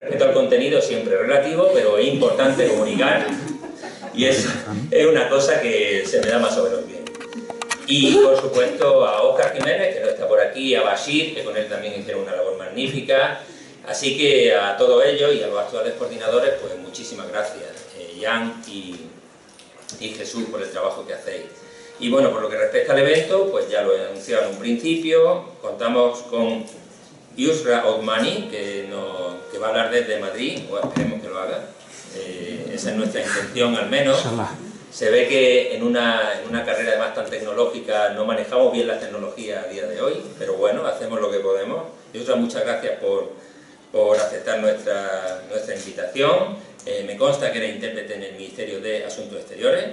Respecto al contenido siempre es relativo, pero es importante comunicar y es una cosa que se me da más o menos bien. Y por supuesto a Óscar Jiménez, que no está por aquí, a Bashir, que con él también hicieron una labor magnífica. Así que a todos ellos y a los actuales coordinadores, pues muchísimas gracias, Jan y Jesús, por el trabajo que hacéis. Y bueno, por lo que respecta al evento, pues ya lo he anunciado en un principio, contamos con Yusra Otmani, que va a hablar desde Madrid, o esperemos que lo haga. Esa es nuestra intención al menos. Se ve que en una carrera además tan tecnológica no manejamos bien las tecnologías a día de hoy, pero bueno, hacemos lo que podemos. Yusra, muchas gracias por aceptar nuestra invitación. Me consta que eres intérprete en el Ministerio de Asuntos Exteriores.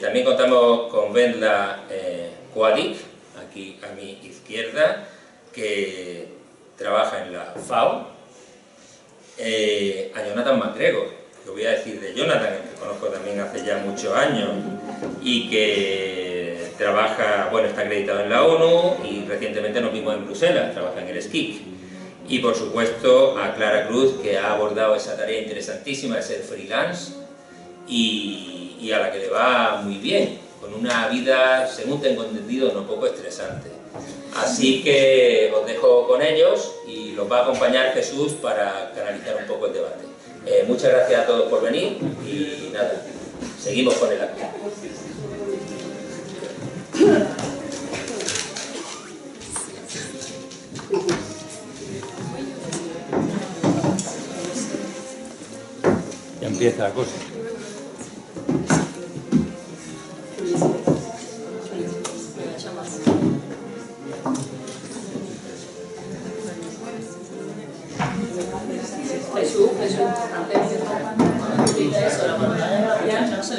También contamos con Vendla Kualik, aquí a mi izquierda, que trabaja en la FAO, a Jonathan MacGregor, que voy a decir de Jonathan, que conozco también hace ya muchos años, y que trabaja, bueno, está acreditado en la ONU, y recientemente nos vimos en Bruselas, trabaja en el SCIC. Y por supuesto a Clara Cruz, que ha abordado esa tarea interesantísima de ser freelance, y a la que le va muy bien, con una vida, según tengo entendido, no poco estresante. Así que os dejo con ellos y los va a acompañar Jesús para canalizar un poco el debate. Muchas gracias a todos por venir y nada, seguimos con el acto. Ya empieza la cosa.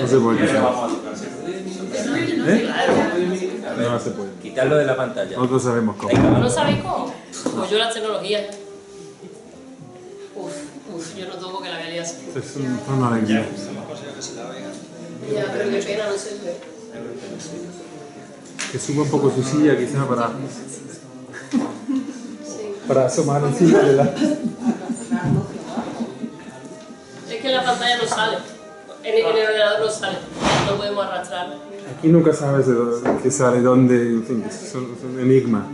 No se puede quitar. No se puede. Quitarlo de la pantalla. Nosotros sabemos cómo. ¿No lo sabéis cómo? Pues yo las tecnologías. Yo no toco que la realidad se... Es una alegría. Ya, pero qué pena, no sé. Que suba un poco su silla quizá para asomar encima de la... Es que en la pantalla no sale. En el ordenador no sale. No podemos arrastrar. Aquí nunca sabes de dónde, qué sale, dónde, en fin, es un enigma.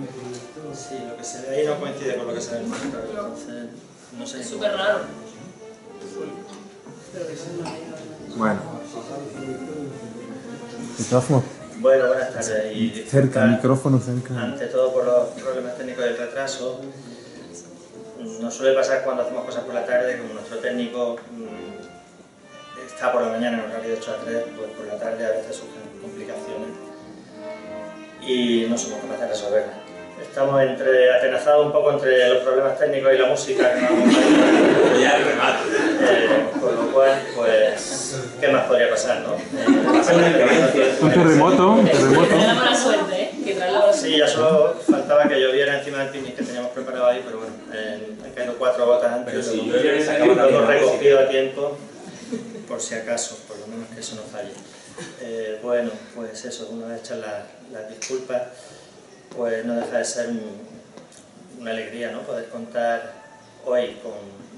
Sí, lo que se ve ahí no coincide con lo que se ve en el monitor, entonces no sé. Es súper raro. Bueno. De todas formas, Bueno, buenas tardes. Y cerca, micrófono cerca. Ante todo por los problemas técnicos del retraso. Nos suele pasar cuando hacemos cosas por la tarde, como nuestro técnico está por la mañana en horario de 8 a 3, pues por la tarde a veces surgen complicaciones y no somos capaces de resolverlas. Estamos atenazados un poco entre los problemas técnicos y la música que nos acompaña. Ya el remate. Con lo cual, pues, ¿qué más podría pasar, no? Un terremoto. Tenemos la suerte, ¿eh? Que trae la suerte. Sí, ya solo faltaba que lloviera encima del picnic que teníamos preparado ahí, pero bueno, han caído 4 gotas antes, Pero si lo hemos recogido a tiempo, por si acaso, por lo menos que eso no falle. Bueno, pues eso, una vez hechas las disculpas, pues no deja de ser una alegría, ¿no? Poder contar hoy con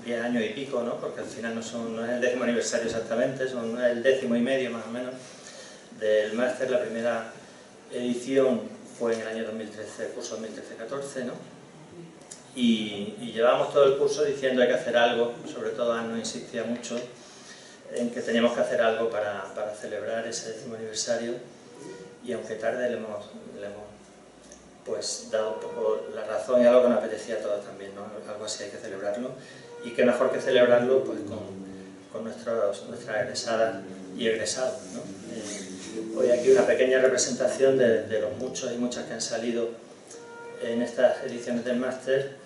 10 años y pico, ¿no? Porque al final no es el 10º aniversario exactamente, es el 10º y medio más o menos del máster. La primera edición fue en el año 2013, el curso 2013-14, ¿no? Y llevábamos todo el curso diciendo hay que hacer algo, sobre todo Ana nos insistía mucho en que teníamos que hacer algo para celebrar ese 10º aniversario, y aunque tarde le hemos pues dado un poco la razón, y algo que nos apetecía a todos también, ¿no? Algo así hay que celebrarlo, y qué mejor que celebrarlo pues con nuestras egresadas y egresados, ¿no? Hoy aquí una pequeña representación de los muchos y muchas que han salido en estas ediciones del máster,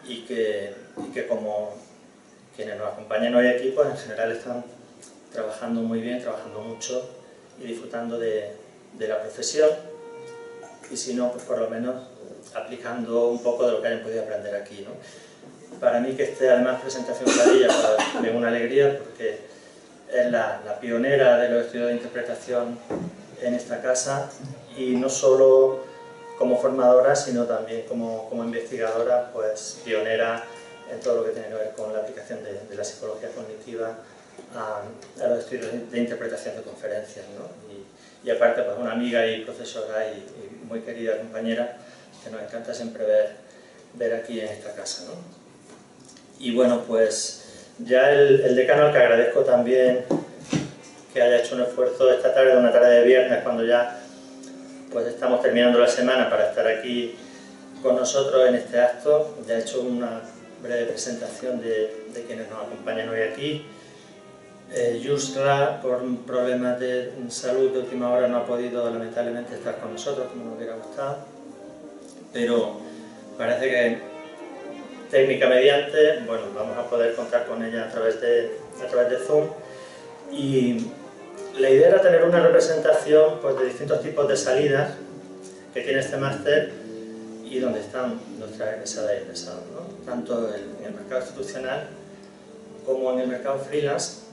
y que como quienes nos acompañan hoy aquí, pues en general están trabajando muy bien, trabajando mucho y disfrutando de la profesión, y si no, pues por lo menos aplicando un poco de lo que hayan podido aprender aquí, ¿no? Para mí que esté además presentación Clarilla pues, es una alegría, porque es la pionera de los estudios de interpretación en esta casa, y no solo como formadora, sino también como investigadora, pues pionera en todo lo que tiene que ver con la aplicación de la psicología cognitiva a los estudios de interpretación de conferencias, ¿no? Y aparte, pues una amiga y profesora y muy querida compañera que nos encanta siempre ver aquí en esta casa, ¿no? Y bueno, pues ya el decano, al que agradezco también que haya hecho un esfuerzo esta tarde, una tarde de viernes, cuando ya pues estamos terminando la semana, para estar aquí con nosotros en este acto. Ya he hecho una breve presentación de quienes nos acompañan hoy aquí. Yusra, por problemas de salud de última hora, no ha podido lamentablemente estar con nosotros como nos hubiera gustado, pero parece que técnica mediante, bueno, vamos a poder contar con ella a través de Zoom. Y la idea era tener una representación, pues, de distintos tipos de salidas que tiene este máster y donde están nuestras egresadas y egresados, ¿no? Tanto en el mercado institucional como en el mercado freelance.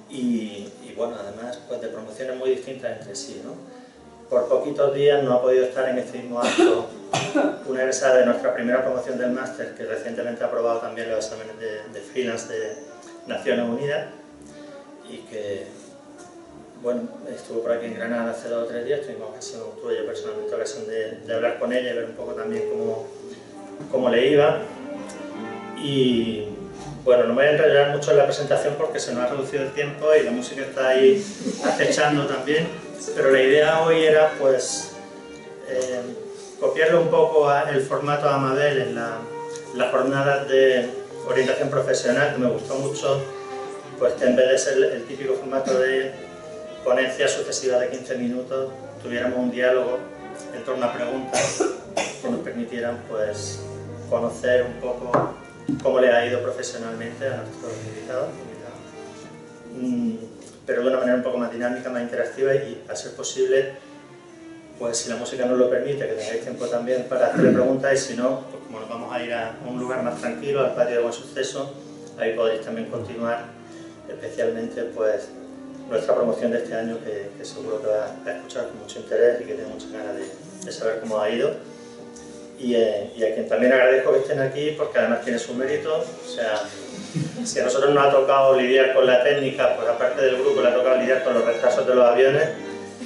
Y bueno, además, pues, de promociones muy distintas entre sí, ¿no? Por poquitos días no ha podido estar en este mismo acto una egresada de nuestra primera promoción del máster, que recientemente ha aprobado también los exámenes de freelance de Naciones Unidas y que, bueno, estuvo por aquí en Granada hace 2 o 3 días. Tuve yo personalmente ocasión de hablar con ella y ver un poco también cómo le iba. Y bueno, no me voy a enrollar mucho en la presentación porque se nos ha reducido el tiempo y la música está ahí acechando también, pero la idea hoy era, pues, copiarle un poco el formato a Mabel en las jornadas de orientación profesional, que me gustó mucho, pues, que en vez de ser el típico formato de ponencias sucesivas de 15 minutos, tuviéramos un diálogo en torno a preguntas que nos permitieran, pues, conocer un poco cómo le ha ido profesionalmente a nuestros invitados, pero de una manera un poco más dinámica, más interactiva y, a ser posible, pues, si la música nos lo permite, que tengáis tiempo también para hacerle preguntas, y si no, pues, como nos vamos a ir a un lugar más tranquilo, al patio de Buen Suceso, ahí podéis también continuar, especialmente, pues, nuestra promoción de este año, que seguro que va a escuchar con mucho interés y que tiene muchas ganas de saber cómo ha ido. Y a quien también agradezco que estén aquí, porque además tiene su mérito. O sea, si a nosotros nos ha tocado lidiar con la técnica, pues aparte del grupo le ha tocado lidiar con los retrasos de los aviones,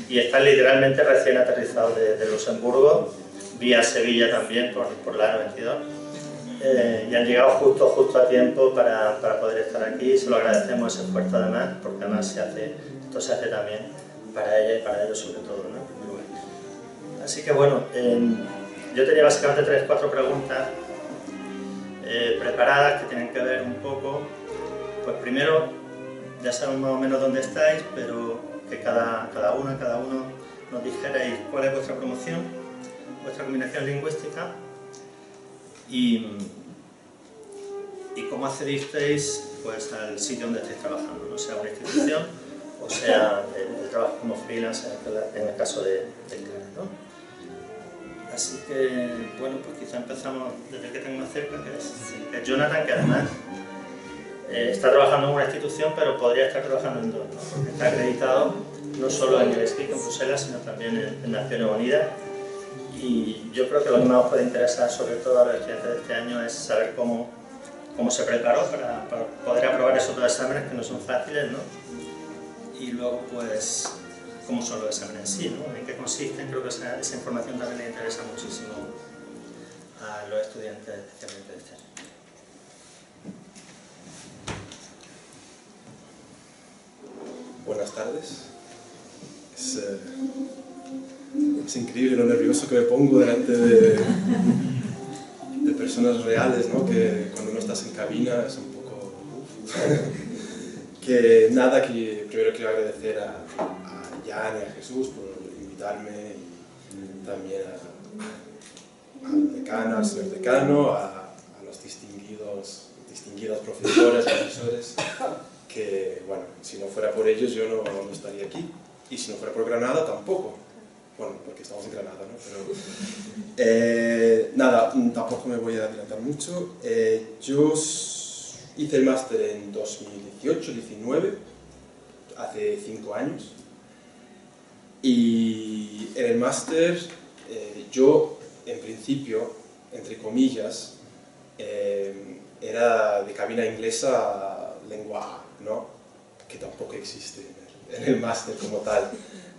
y están literalmente recién aterrizados de Luxemburgo, vía Sevilla también, por la A92, y han llegado justo a tiempo para poder estar aquí. Se lo agradecemos ese esfuerzo, además, porque además esto se hace también para ella y para ellos sobre todo, ¿no? Así que bueno, yo tenía básicamente 3 o 4 preguntas preparadas que tienen que ver un poco, pues primero, ya sabemos más o menos dónde estáis, pero que cada uno nos dijerais cuál es vuestra promoción, vuestra combinación lingüística y cómo accedisteis, pues, al sitio donde estáis trabajando, ¿no? Sea una institución o sea el trabajo como freelance en el caso de Clara, ¿no? Así que, bueno, pues quizá empezamos desde el que tengo más cerca, que es Jonathan, que además está trabajando en una institución, pero podría estar trabajando en 2, ¿no? Porque está acreditado no solo en el SPIC en Bruselas, sino también en Naciones Unidas. Y yo creo que lo que más os puede interesar, sobre todo a los estudiantes de este año, es saber cómo se preparó para poder aprobar esos 2 exámenes, que no son fáciles, ¿no? Y luego, pues, cómo son los exámenes en sí, ¿no? En qué consisten. Creo que esa información también le interesa muchísimo a los estudiantes, especialmente de este año. Buenas tardes. Es increíble lo nervioso que me pongo delante de personas reales, ¿no? Que cuando no estás en cabina es un poco... que nada, que primero quiero agradecer a Jan y a Jesús por invitarme, y también al decano, al señor decano, a los distinguidos profesores, que, bueno, si no fuera por ellos yo no estaría aquí, y si no fuera por Granada tampoco. Bueno, porque estamos en Granada, ¿no? Pero nada, tampoco me voy a adelantar mucho. Yo hice el máster en 2018-19, hace 5 años, y en el máster yo, en principio, entre comillas, era de cabina inglesa lengua A, ¿no? Que tampoco existe en el máster como tal.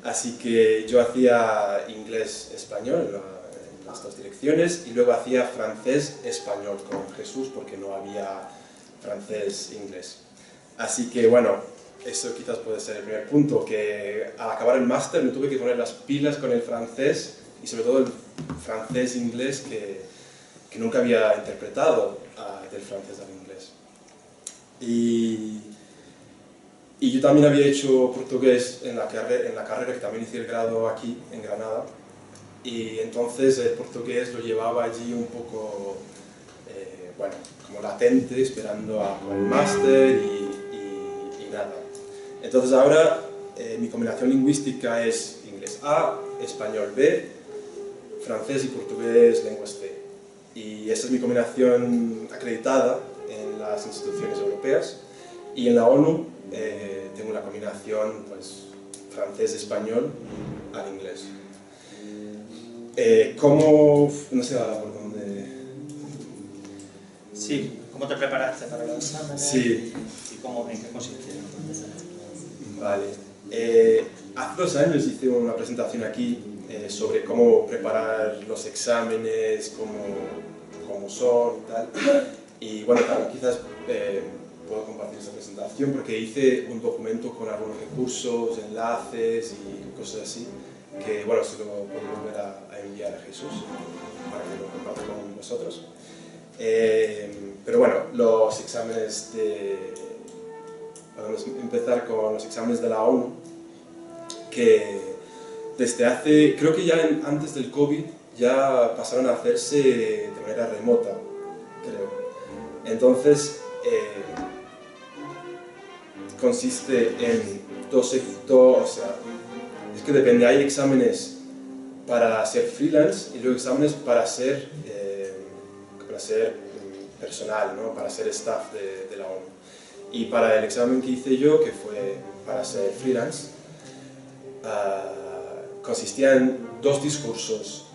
Así que yo hacía inglés-español en las dos direcciones y luego hacía francés-español con Jesús porque no había francés-inglés. Así que bueno, eso quizás puede ser el primer punto, que al acabar el máster me tuve que poner las pilas con el francés y sobre todo el francés-inglés que nunca había interpretado del francés al inglés. Y yo también había hecho portugués en la carrera, que también hice el grado aquí, en Granada, y entonces el portugués lo llevaba allí un poco, bueno, como latente, esperando a el máster y nada. Entonces ahora mi combinación lingüística es inglés A, español B, francés y portugués lenguas C. Y esa es mi combinación acreditada en las instituciones europeas. Y en la ONU tengo una combinación pues, francés-español al inglés. ¿Cómo, no sé ahora por dónde? Sí, ¿cómo te preparaste para los exámenes? Sí. ¿Y en qué consistieron? Vale. Hace 2 años hice una presentación aquí sobre cómo preparar los exámenes, cómo son y tal. Y bueno, también quizás puedo compartir esa presentación porque hice un documento con algunos recursos, enlaces y cosas así que bueno, se lo puedo volver a enviar a Jesús para que lo comparta con vosotros. Pero bueno, los exámenes Vamos a empezar con los exámenes de la ONU, que desde hace, creo que ya antes del COVID, ya pasaron a hacerse de manera remota, creo. Entonces, consiste en o sea, es que depende, hay exámenes para ser freelance y luego exámenes para ser personal, ¿no? Para ser staff de la ONU. Y para el examen que hice yo, que fue para ser freelance, consistía en 2 discursos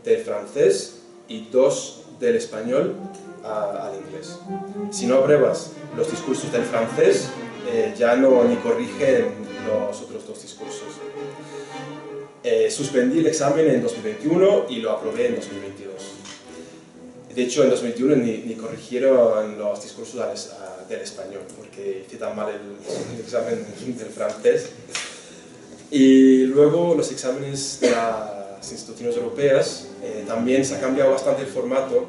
del francés y 2 del español al inglés. Si no apruebas los discursos del francés, ya no ni corrigen los otros 2 discursos. Suspendí el examen en 2021 y lo aprobé en 2022. De hecho, en 2021 ni corrigieron los discursos del español, porque hice tan mal el examen del francés. Y luego los exámenes de las instituciones europeas, también se ha cambiado bastante el formato,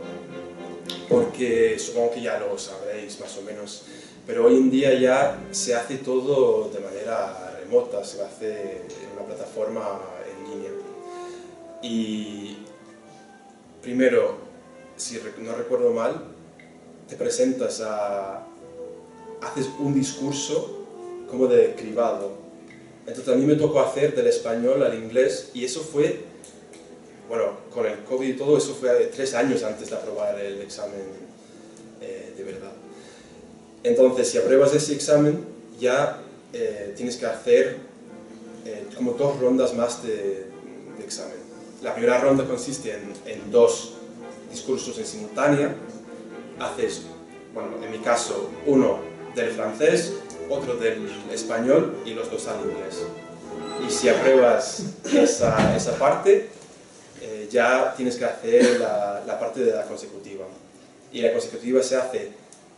porque supongo que ya lo sabréis más o menos, pero hoy en día ya se hace todo de manera remota, se hace en una plataforma en línea. Y primero, si no recuerdo mal, te presentas haces un discurso como de cribado. Entonces a mí me tocó hacer del español al inglés y eso fue, bueno, con el COVID y todo, eso fue 3 años antes de aprobar el examen de verdad. Entonces, si apruebas ese examen, ya tienes que hacer como 2 rondas más de examen. La primera ronda consiste en 2 discursos en simultánea. Haces, bueno, en mi caso, uno del francés, otro del español y los 2 al inglés. Y si apruebas esa parte, ya tienes que hacer la parte de la consecutiva. Y la consecutiva se hace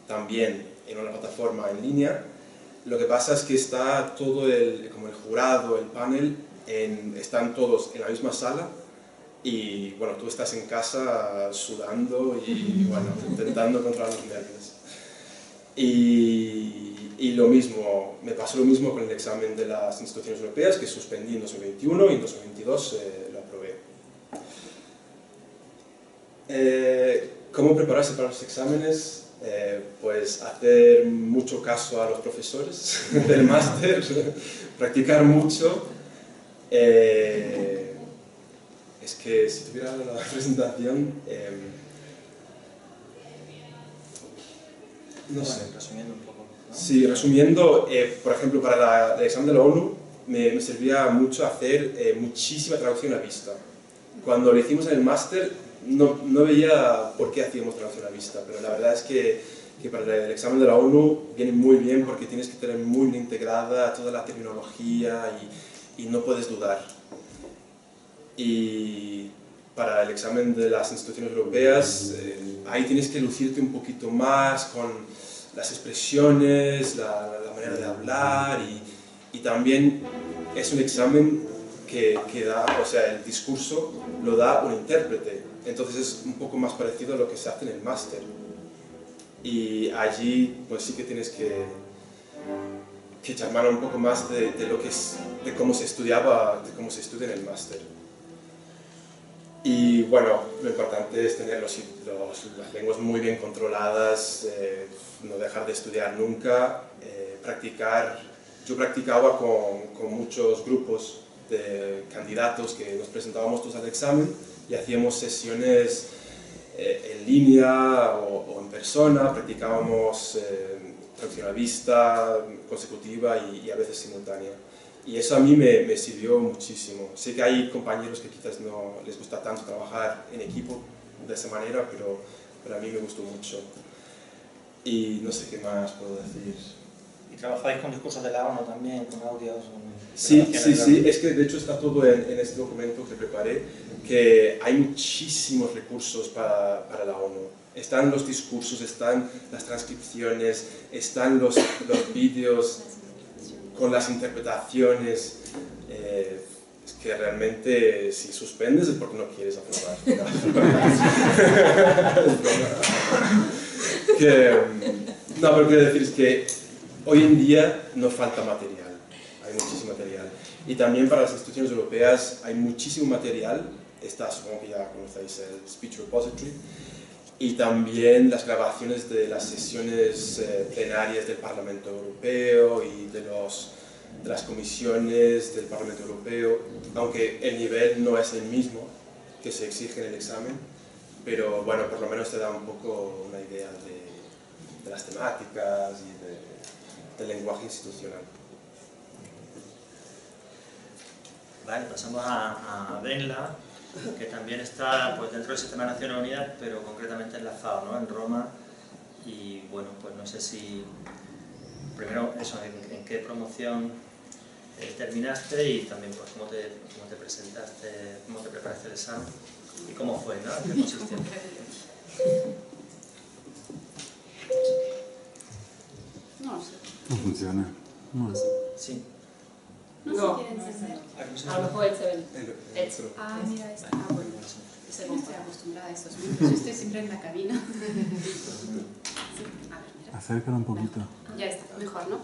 también en una plataforma en línea. Lo que pasa es que está todo como el jurado, el panel, están todos en la misma sala y bueno, tú estás en casa sudando y bueno, intentando controlar los nervios. Y lo mismo, me pasó lo mismo con el examen de las instituciones europeas, que suspendí en 2021 y en 2022 lo aprobé. ¿Cómo prepararse para los exámenes? Pues hacer mucho caso a los profesores del máster, practicar mucho. Es que si tuviera la presentación, no sé. Resumiendo un poco, ¿no? Sí, resumiendo, por ejemplo, para el examen de la ONU me servía mucho hacer muchísima traducción a vista. Cuando lo hicimos en el máster no veía por qué hacíamos traducción a vista, pero la verdad es que para el examen de la ONU viene muy bien porque tienes que tener muy bien integrada toda la terminología y no puedes dudar. Y para el examen de las instituciones europeas, ahí tienes que lucirte un poquito más con las expresiones, la manera de hablar y también es un examen que da, o sea, el discurso lo da un intérprete, entonces es un poco más parecido a lo que se hace en el máster. Y allí pues sí que tienes que echar mano un poco más de cómo se estudiaba, de cómo se estudia en el máster. Y bueno, lo importante es tener las lenguas muy bien controladas, no dejar de estudiar nunca, practicar. Yo practicaba con muchos grupos de candidatos que nos presentábamos todos al examen y hacíamos sesiones en línea o en persona, practicábamos traducción a vista, consecutiva y a veces simultánea. Y eso a mí me sirvió muchísimo. Sé que hay compañeros que quizás no les gusta tanto trabajar en equipo de esa manera, pero a mí me gustó mucho. Y no sé qué más puedo decir. ¿Y trabajáis con discursos de la ONU también, con audios? Sí, es que de hecho está todo en este documento que preparé, que hay muchísimos recursos para la ONU. Están los discursos, están las transcripciones, están los vídeos con las interpretaciones. Es que realmente si suspendes es porque no quieres aprobar. No, pero quiero decir es que hoy en día nos falta material, hay muchísimo material. Y también para las instituciones europeas hay muchísimo material, supongo que ya conocéis el Speech Repository, y también las grabaciones de las sesiones plenarias del Parlamento Europeo y de las comisiones del Parlamento Europeo, aunque el nivel no es el mismo que se exige en el examen, pero bueno, por lo menos te da un poco una idea de las temáticas y del lenguaje institucional. Vale, pasamos a Venla, que también está pues, dentro del Sistema de Naciones Unidas, pero concretamente enlazado, ¿no? En Roma. Y bueno, pues no sé si, primero eso, en qué promoción terminaste y también pues cómo te presentaste, cómo te preparaste el examen y cómo fue, ¿no? ¿En qué consistió? No sé. No funciona. No. Sí. No. quieren encender. A lo mejor él se ve. Ah, mira, está. Ah, bueno. No estoy acostumbrada a estos minutos. Yo estoy siempre en la cabina. Sí. A ver, mira. Acércalo un poquito. Ya está, mejor, ¿no?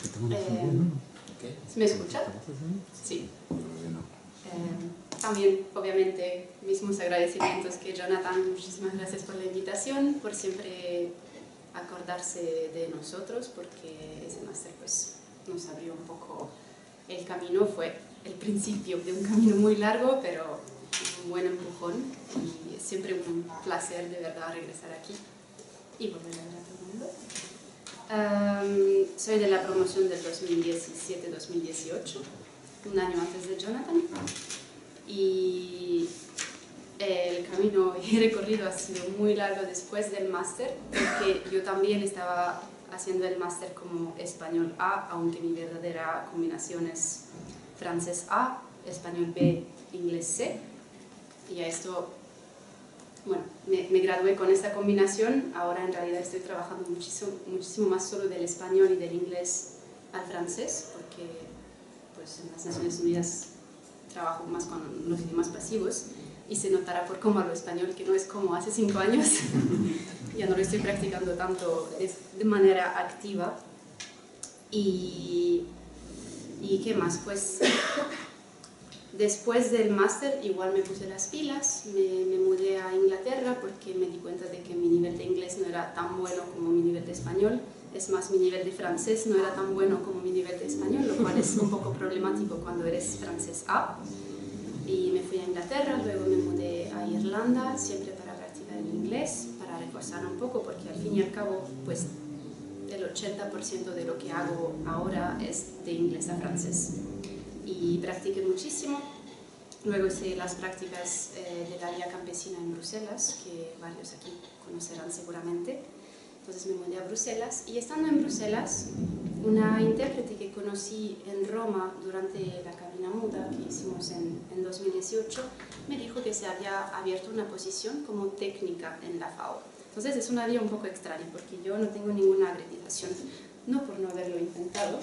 Que tengo una foto. ¿Me escucha? Sí. También, obviamente, mismos agradecimientos que Jonathan. Muchísimas gracias por la invitación, por siempre acordarse de nosotros, porque ese máster pues, nos abrió un poco el camino. Fue el principio de un camino muy largo, pero un buen empujón. Y es siempre un placer, de verdad, regresar aquí y volver a ver a todo el mundo. Soy de la promoción del 2017-2018, un año antes de Jonathan, y el camino y recorrido ha sido muy largo después del máster, porque yo también estaba haciendo el máster como español A, aunque mi verdadera combinación es francés A, español B, inglés C, y a esto... Bueno, me gradué con esta combinación, ahora en realidad estoy trabajando muchísimo más solo del español y del inglés al francés, porque pues, en las Naciones Unidas trabajo más con los idiomas pasivos y se notará por cómo hablo español que no es como hace 5 años, ya no lo estoy practicando tanto de manera activa. ¿Y qué más? Pues... Después del máster igual me puse las pilas, me mudé a Inglaterra porque me di cuenta de que mi nivel de inglés no era tan bueno como mi nivel de español. Es más, mi nivel de francés no era tan bueno como mi nivel de español, lo cual es un poco problemático cuando eres francés A. Y me fui a Inglaterra, luego me mudé a Irlanda, siempre para practicar el inglés, para reforzar un poco, porque al fin y al cabo, pues, el 80% de lo que hago ahora es de inglés a francés. Y practiqué muchísimo Luego hice las prácticas de la Vía Campesina en Bruselas, que varios aquí conocerán seguramente. Entonces me mudé a Bruselas y estando en Bruselas, una intérprete que conocí en Roma durante la cabina muda que hicimos en 2018, me dijo que se había abierto una posición como técnica en la FAO. Entonces es una vía un poco extraña porque yo no tengo ninguna acreditación, no por no haberlo intentado,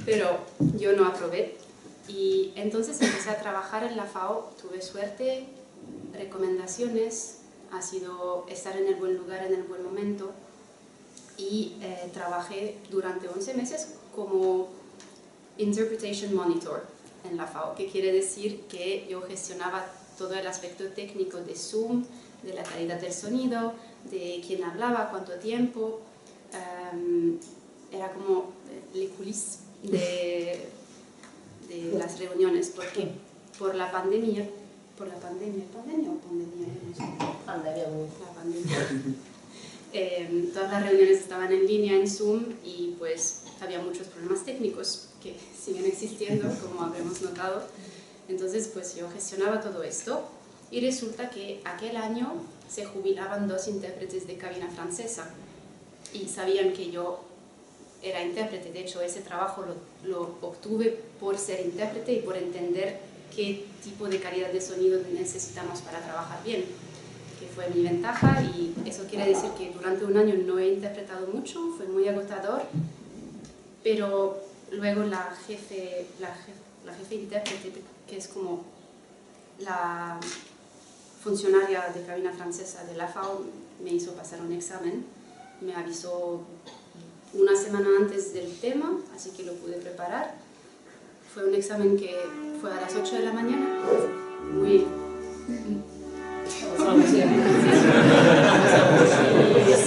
pero yo no aprobé. Y entonces empecé a trabajar en la FAO, tuve suerte, recomendaciones, ha sido estar en el buen lugar en el buen momento y trabajé durante 11 meses como Interpretation Monitor en la FAO, que quiere decir que yo gestionaba todo el aspecto técnico de Zoom, de la calidad del sonido, de quién hablaba, cuánto tiempo, era como les coulisses de las reuniones, porque por la pandemia, ¿pandemia o pandemia? No sé. La pandemia. Todas las reuniones estaban en línea en Zoom y pues había muchos problemas técnicos que siguen existiendo, como habremos notado. Entonces pues yo gestionaba todo esto y resulta que aquel año se jubilaban 2 intérpretes de cabina francesa y sabían que yo era intérprete. De hecho, ese trabajo lo obtuve por ser intérprete y por entender qué tipo de calidad de sonido necesitamos para trabajar bien, que fue mi ventaja, y eso quiere decir que durante un año no he interpretado mucho, fue muy agotador, pero luego la jefe intérprete, que es como la funcionaria de cabina francesa de la FAO, me hizo pasar un examen, me avisó una semana antes del tema, así que lo pude preparar. Fue un examen que fue a las 8 de la mañana, muy...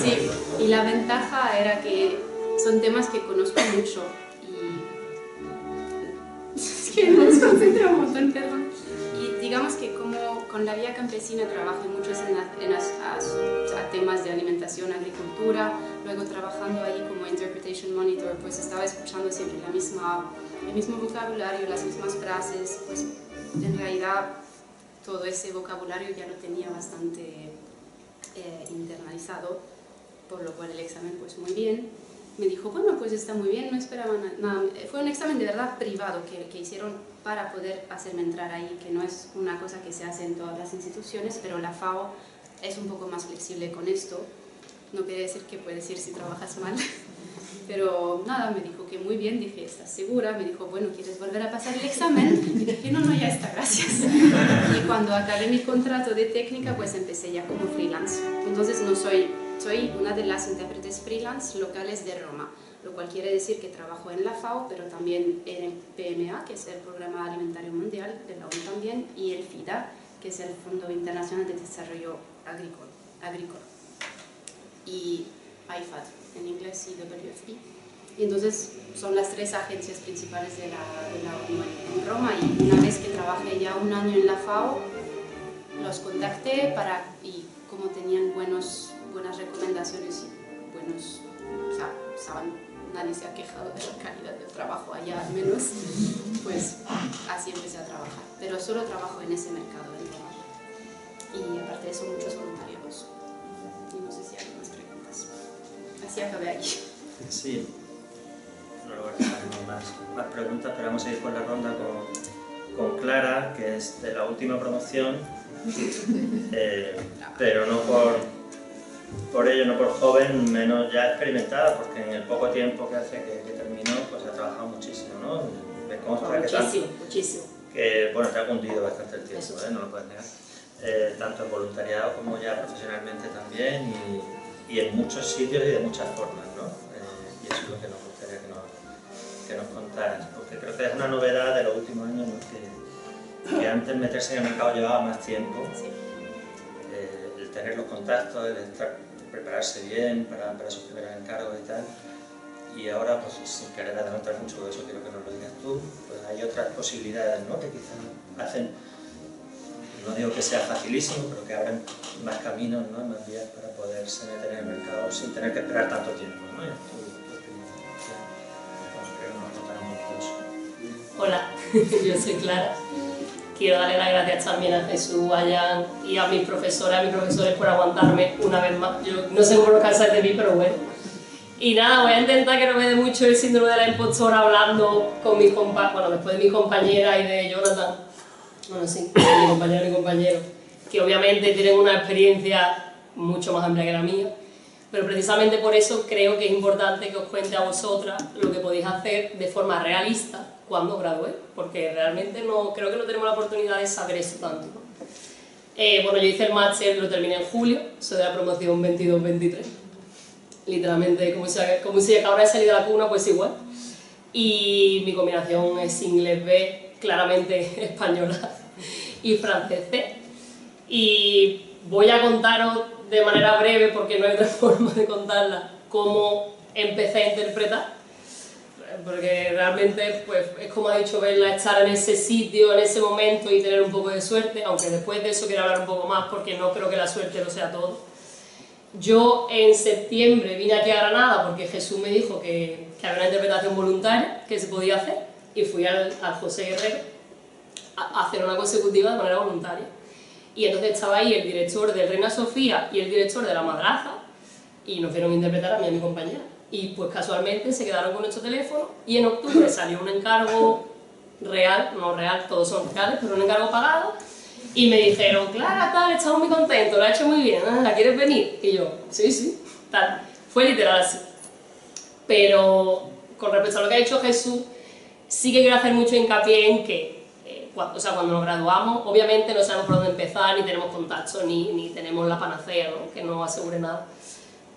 Sí, y la ventaja era que son temas que conozco mucho y... Es que no nos concentra un montón, perdón. Y digamos que como con la Vía Campesina trabajé mucho en temas de alimentación, agricultura, luego trabajando ahí como Interpretation Monitor, pues estaba escuchando siempre el mismo vocabulario, las mismas frases, pues en realidad todo ese vocabulario ya lo tenía bastante internalizado, por lo cual el examen pues muy bien. Me dijo, bueno, pues está muy bien, no esperaba nada. Fue un examen de verdad privado que hicieron para poder hacerme entrar ahí, que no es una cosa que se hace en todas las instituciones, pero la FAO es un poco más flexible con esto. No quiere decir que puedes ir si trabajas mal, pero nada, me dijo que muy bien. Dije, ¿estás segura? Me dijo, bueno, ¿quieres volver a pasar el examen? Y dije, no, ya está, gracias. Y cuando acabé mi contrato de técnica, pues empecé ya como freelance. Entonces no soy una de las intérpretes freelance locales de Roma, lo cual quiere decir que trabajo en la FAO, pero también en el PMA, que es el Programa Alimentario Mundial de la ONU también, y el FIDA, que es el Fondo Internacional de Desarrollo Agrícola, y IFAD, en inglés, y WFP. Y entonces son las 3 agencias principales de la ONU en Roma, y una vez que trabajé ya un año en la FAO, los contacté y como tenían buenas recomendaciones y buenos, o sea, nadie se ha quejado de la calidad del trabajo allá al menos, pues así empecé a trabajar. Pero solo trabajo en ese mercado en Roma. Y aparte de eso, muchos voluntariados. Y no sé si hay más preguntas. Así acabé aquí. Sí. Luego haremos más preguntas, pero vamos a ir con la ronda con Clara, que es de la última promoción, pero no por ello, no por joven, menos ya experimentada, porque en el poco tiempo que hace que terminó, pues ha trabajado muchísimo, ¿no? Me consta Muchísimo. Que, bueno, te ha cundido bastante el tiempo, no lo puedes negar. Tanto en voluntariado como ya profesionalmente también, y en muchos sitios y de muchas formas, ¿no? Y eso es lo que nos gustaría que nos contaras, porque creo que es una novedad de los últimos años, ¿no? que antes meterse en el mercado llevaba más tiempo. Sí. El tener los contactos, el prepararse bien para sus primeros encargos y tal. Y ahora, pues sin querer adelantar mucho de eso, quiero que nos lo digas tú, pues hay otras posibilidades, ¿no? Que quizás hacen, no digo que sea facilísimo, pero que abren más caminos, ¿no? Más vías para poderse meter en el mercado sin tener que esperar tanto tiempo, ¿no? Hola, yo soy Clara. quiero darle las gracias también a Jesús, a Jan y a mis profesoras, a mis profesores por aguantarme una vez más. Yo no sé cómo os cansáis de mí, pero bueno. Y nada, voy a intentar que no me dé mucho el síndrome de la impostora hablando con mis compañeros, bueno, después de mis compañeras y de Jonathan, bueno, sí, de mi compañero y mi compañero, que obviamente tienen una experiencia mucho más amplia que la mía, pero precisamente por eso creo que es importante que os cuente a vosotras lo que podéis hacer de forma realista cuando os graduéis, porque realmente no, creo que no tenemos la oportunidad de saber eso tanto, ¿no? Bueno, yo hice el máster, lo terminé en julio, soy de la promoción 22-23. Literalmente, como si acabara de salir de la cuna, pues igual. Y mi combinación es inglés B, claramente española, y francés C. Y voy a contaros de manera breve, porque no hay otra forma de contarla, cómo empecé a interpretar. Porque realmente, pues, es como ha dicho Bella, estar en ese sitio, en ese momento y tener un poco de suerte, aunque después de eso quiero hablar un poco más, porque no creo que la suerte lo sea todo. Yo en septiembre vine aquí a Granada porque Jesús me dijo que había una interpretación voluntaria que se podía hacer y fui al José Guerrero a hacer una consecutiva de manera voluntaria. Y entonces estaba ahí el director de Reina Sofía y el director de La Madraza y nos vieron interpretar a mí y a mi compañera. Y pues casualmente se quedaron con nuestro teléfono y en octubre salió un encargo real, no real, todos son reales, pero un encargo pagado. Y me dijeron, Clara, tal, estamos muy contentos, lo has hecho muy bien, ¿la quieres venir? Y yo, sí, tal. Fue literal así. Pero con respecto a lo que ha dicho Jesús, sí que quiero hacer mucho hincapié en que, cuando nos graduamos, obviamente no sabemos por dónde empezar, ni tenemos contactos, ni tenemos la panacea, ¿no? Que no asegure nada.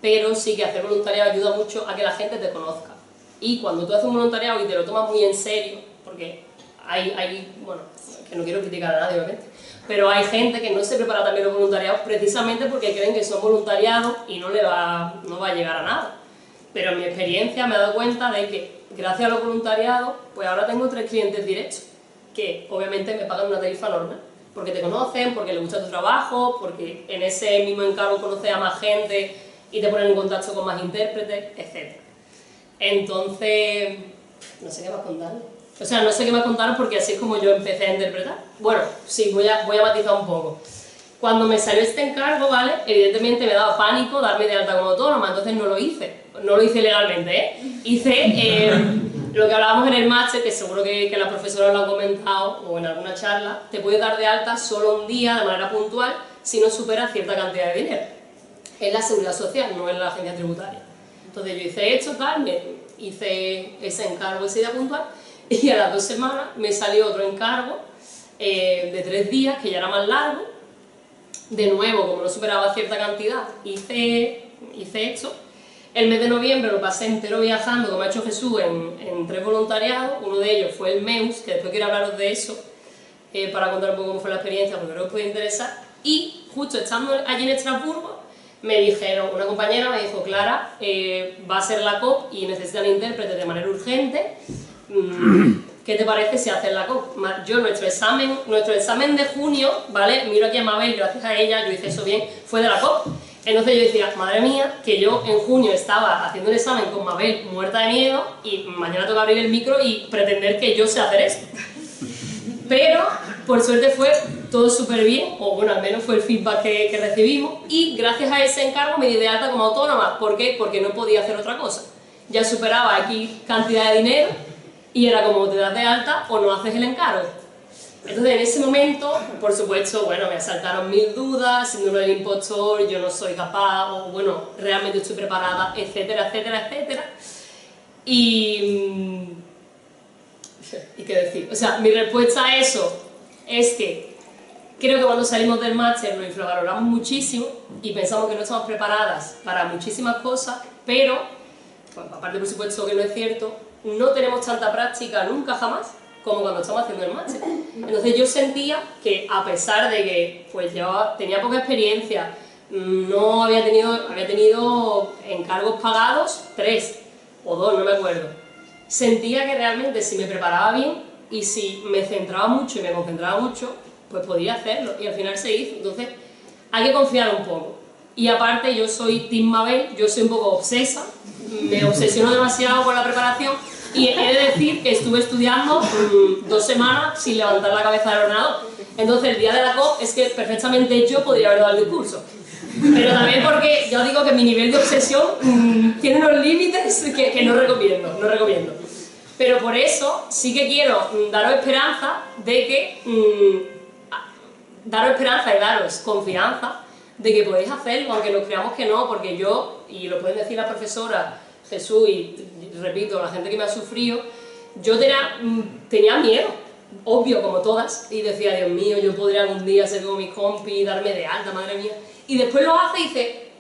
Pero sí que hacer voluntariado ayuda mucho a que la gente te conozca. Y cuando tú haces un voluntariado y te lo tomas muy en serio, porque bueno, que no quiero criticar a nadie, obviamente, pero hay gente que no se prepara también los voluntariados precisamente porque creen que son voluntariados y no va a llegar a nada. Pero en mi experiencia me he dado cuenta de que gracias a los voluntariados, pues ahora tengo 3 clientes directos que obviamente me pagan una tarifa normal, porque te conocen, porque les gusta tu trabajo, porque en ese mismo encargo conoces a más gente y te ponen en contacto con más intérpretes, etc. Entonces, no sé qué más contarle. O sea, no sé qué más contaros porque así es como yo empecé a interpretar. Bueno, sí, voy a matizar un poco. Cuando me salió este encargo, ¿vale? Evidentemente me daba pánico darme de alta como autónoma, entonces no lo hice. No lo hice legalmente, ¿eh? Hice lo que hablábamos en el máster, que seguro que las profesoras lo han comentado, o en alguna charla, te puedes dar de alta solo un día de manera puntual si no superas cierta cantidad de dinero. Es la seguridad social, no es la agencia tributaria. Entonces yo hice esto, tal, hice ese encargo ese día puntual, y a las 2 semanas me salió otro encargo de 3 días, que ya era más largo. De nuevo, como no superaba cierta cantidad, hice esto. El mes de noviembre lo pasé entero viajando, como ha hecho Jesús, en 3 voluntariados. Uno de ellos fue el MEUS, que después quiero hablaros de eso, para contar un poco cómo fue la experiencia, porque creo que os puede interesar. Y justo estando allí en Estrasburgo, me dijeron, una compañera me dijo, Clara, va a ser la COP y necesitan intérpretes de manera urgente. ¿Qué te parece si haces la COP? Yo, nuestro examen de junio, ¿vale? Miro aquí a Mabel, gracias a ella, yo hice eso bien, fue de la COP. Entonces yo decía, madre mía, que yo en junio estaba haciendo el examen con Mabel muerta de miedo y mañana tengo que abrir el micro y pretender que yo sé hacer esto. Pero, por suerte fue todo súper bien, o bueno, al menos fue el feedback que recibimos, y gracias a ese encargo me di de alta como autónoma. ¿Por qué? Porque no podía hacer otra cosa. Ya superaba aquí cantidad de dinero, y era como te das de alta o no haces el encargo. Entonces en ese momento, por supuesto, bueno, me asaltaron 1000 dudas, síndrome del impostor, yo no soy capaz, o bueno, realmente estoy preparada, etcétera, etcétera, etcétera. ¿Y qué decir? O sea, mi respuesta a eso es que creo que cuando salimos del máster lo infravaloramos muchísimo y pensamos que no estamos preparadas para muchísimas cosas, pero, pues, aparte por supuesto que no es cierto, no tenemos tanta práctica nunca jamás como cuando estamos haciendo el máster. Entonces yo sentía que a pesar de que pues yo tenía poca experiencia, no había tenido encargos pagados, 3 o 2, no me acuerdo, sentía que realmente si me preparaba bien y si me centraba mucho y me concentraba mucho, pues podía hacerlo, y al final se hizo. Entonces hay que confiar un poco. Y aparte yo soy Team Mabel, yo soy un poco obsesa, me obsesiono demasiado con la preparación. Y he de decir que estuve estudiando 2 semanas sin levantar la cabeza del ordenador. Entonces el día de la COP es que perfectamente yo podría haber dado el discurso. Pero también porque yo digo que mi nivel de obsesión tiene unos límites que no recomiendo, no recomiendo. Pero por eso sí que quiero daros esperanza de que... daros esperanza y daros confianza de que podéis hacerlo, aunque nos creamos que no, porque yo, y lo pueden decir las profesoras, Jesús y repito, la gente que me ha sufrido, yo tenía miedo, obvio, como todas, y decía, Dios mío, yo podría algún día ser como mis compis, darme de alta, madre mía, y después lo hace y dice,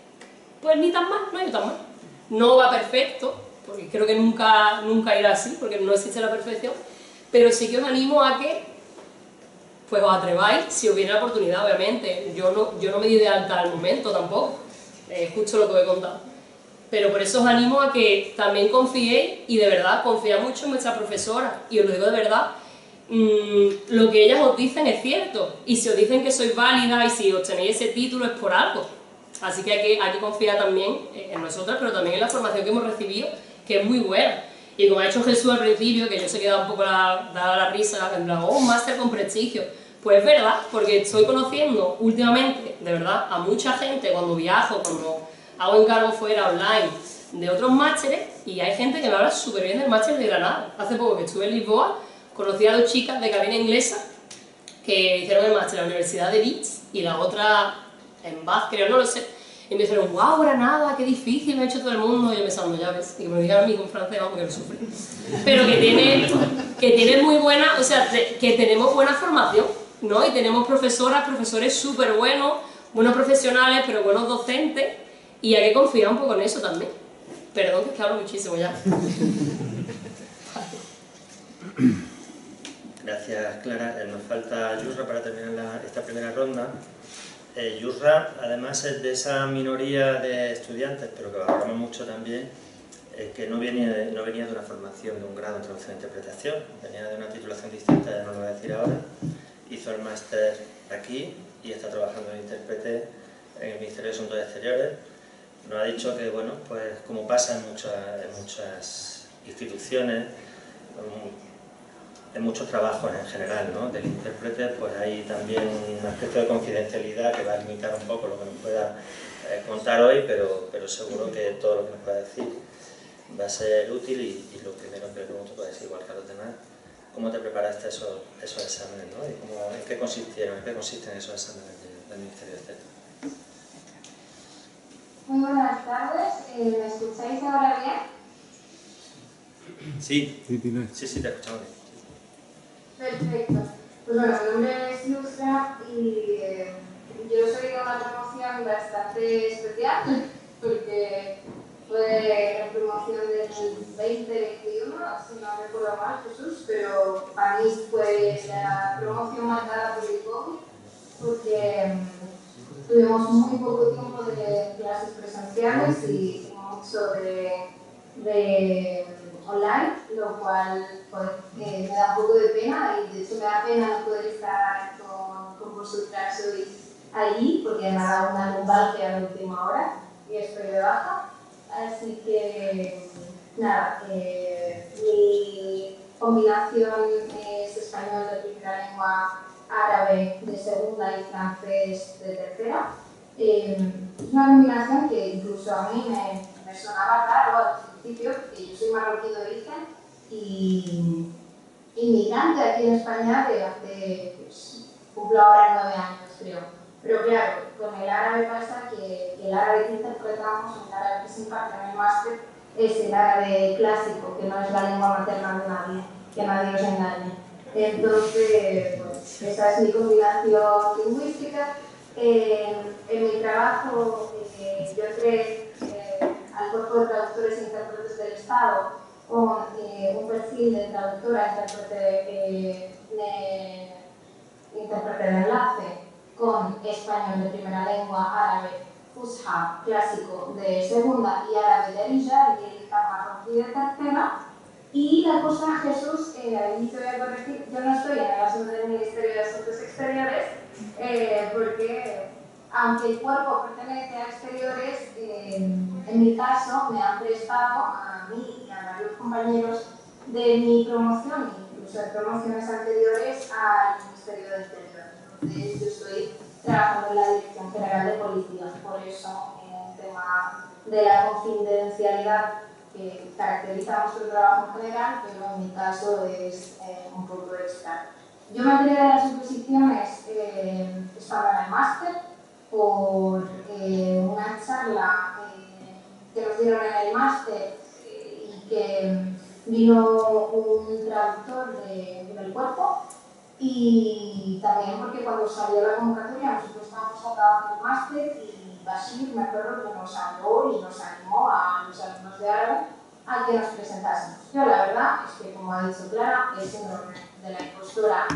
pues ni tan mal, no hay tan mal. No va perfecto, porque creo que nunca irá así, porque no existe la perfección, pero sí que os animo a que pues os atreváis, si os viene la oportunidad, obviamente. Yo no me di de alta al momento tampoco, justo lo que os he contado. Pero por eso os animo a que también confiéis, y de verdad, confiad mucho en vuestra profesora, y os lo digo de verdad, lo que ellas os dicen es cierto, y si os dicen que sois válida y si obtenéis ese título es por algo. Así que hay que confiar también en nosotras, pero también en la formación que hemos recibido, que es muy buena. Y como ha hecho Jesús al principio, que yo se quedaba un poco dada la risa, en plan, un máster con prestigio. Pues es verdad, porque estoy conociendo últimamente, de verdad, a mucha gente cuando viajo, cuando hago encargos fuera online de otros másteres, y hay gente que me habla súper bien del máster de Granada. Hace poco que estuve en Lisboa, conocí a 2 chicas de cabina inglesa que hicieron el máster en la Universidad de Leeds y la otra en Bath, creo, no lo sé. Y me dijeron, wow, Granada, qué difícil lo ha hecho todo el mundo. Y yo pensando, ya ves, y que me lo digan a mí con francés, vamos, que lo sufre. Pero que tiene muy buena, o sea, que tenemos buena formación, ¿no? Y tenemos profesoras, profesores súper buenos, buenos profesionales, pero buenos docentes, y hay que confiar un poco en eso también. Perdón, que es que hablo muchísimo ya. Gracias, Clara. Nos falta Yusra para terminar esta primera ronda. Yusra, además, es de esa minoría de estudiantes, pero que valoramos mucho también, que no venía de una formación de un grado en traducción e interpretación, venía de una titulación distinta, ya no lo voy a decir ahora. Hizo el máster aquí y está trabajando de intérprete en el Ministerio de Asuntos Exteriores. Nos ha dicho que, bueno, pues como pasa en muchas instituciones, en muchos trabajos en general, ¿no? Del intérprete, pues hay también un aspecto de confidencialidad que va a limitar un poco lo que nos pueda contar hoy, pero seguro que todo lo que nos pueda decir va a ser útil, y lo primero que le pregunto, pues es igual que a los demás, ¿cómo te preparaste esos exámenes, ¿no? ¿Y en qué consisten esos exámenes del Ministerio de Exteriores? Muy buenas tardes, ¿me escucháis ahora bien? Sí, Sí, te escuchamos bien. Perfecto. Pues bueno, mi nombre es Yusra y yo soy de una promoción bastante especial porque fue la promoción del 2021, si no recuerdo mal, Jesús, pero para mí fue la promoción marcada por el COVID porque tuvimos muy poco tiempo de clases presenciales y mucho de online, lo cual pues, me da un poco de pena, y de hecho me da pena no poder estar con vosotras hoy allí, porque me ha dado una lumbalgia a la última hora y estoy de baja. Así que nada, mi combinación es español de primera lengua, árabe de segunda y francés de tercera. Es una combinación que incluso a mí me sonaba raro al principio, porque yo soy marroquí de origen y inmigrante aquí en España de hace, pues, cumplo ahora 9 años, creo. Pero claro, con el árabe pasa que el árabe que interpretamos, el árabe que se imparte en el máster, es el árabe clásico, que no es la lengua materna de nadie, que nadie os engañe. Entonces, pues, esa es mi combinación lingüística. En mi trabajo, yo entré al Cuerpo de Traductores e Intérpretes del Estado con un perfil de traductora, intérprete de enlace, con español de primera lengua, árabe, fusha, clásico de segunda y árabe de Rija, y marroquí de tercera. Y la cosa, Jesús, ahí te voy a corregir, yo no estoy en el asunto del Ministerio de Asuntos Exteriores, porque aunque el cuerpo pertenece a exteriores, en mi caso me han prestado a mí y a varios compañeros de mi promoción, incluso de promociones anteriores, al Ministerio de Exteriores. entonces yo estoy trabajando en la Dirección General de Policía, por eso el tema de la confidencialidad que caracteriza nuestro trabajo en general, pero en mi caso es un poco extra. Yo me enteré de las oposiciones estaba en el máster por una charla que nos dieron en el máster y que vino un traductor del cuerpo, y también porque cuando salió la convocatoria nosotros estábamos acabando el máster y Bashir, me acuerdo que nos habló y nos animó a los alumnos de árabe a que nos presentásemos. Yo la verdad es que, como ha dicho Clara, el síndrome de la impostora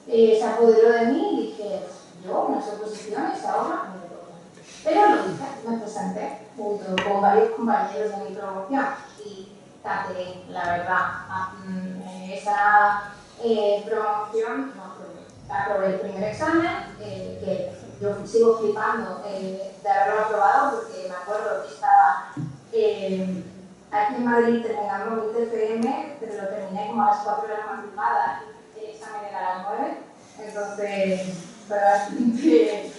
se apoderó de mí y dije, yo en las oposiciones ahora me toca. Pero lo hice, me presenté junto con varios compañeros de mi promoción y capté, la verdad, esa promoción, no aprobé el primer examen, que yo sigo flipando de haberlo aprobado porque me acuerdo que estaba aquí en Madrid terminando mi TFM, pero lo terminé como a las 4 de la madrugada y el examen era a las 9, entonces fue bastante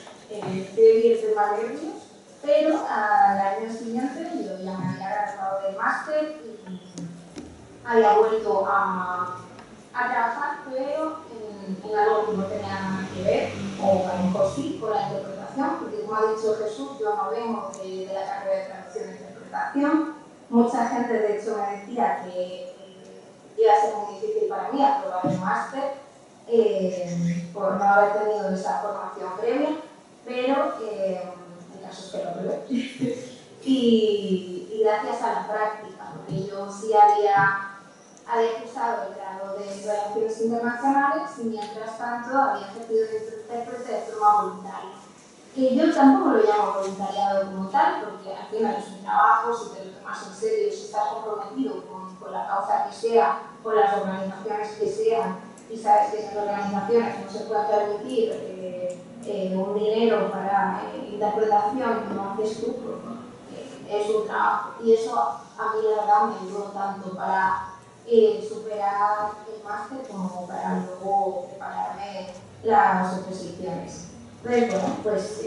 débil el tema de nervios, pero al año siguiente yo ya me había graduado del máster y había vuelto a trabajar, pero en algo que no tenía nada que ver, o a lo mejor sí, con la interpretación, porque como ha dicho Jesús, yo no vengo de la carrera de traducción e interpretación. Mucha gente de hecho me decía que iba a ser muy difícil para mí aprobar el máster por no haber tenido esa formación previa, pero el caso es que lo probé. y gracias a la práctica, porque yo sí había cursado el grado de Relaciones Internacionales y mientras tanto había ejercido de intérprete de forma voluntaria. Que yo tampoco lo llamo voluntariado como tal, porque al final es un trabajo, si te lo tomas en serio, si estás comprometido con la causa que sea, con las organizaciones que sean, y sabes que esas organizaciones no se pueden permitir un dinero para interpretación que no haces tú, es un trabajo. Y eso a mí la verdad me ayudó tanto para superar el máster como para luego prepararme las oposiciones. Entonces, bueno, pues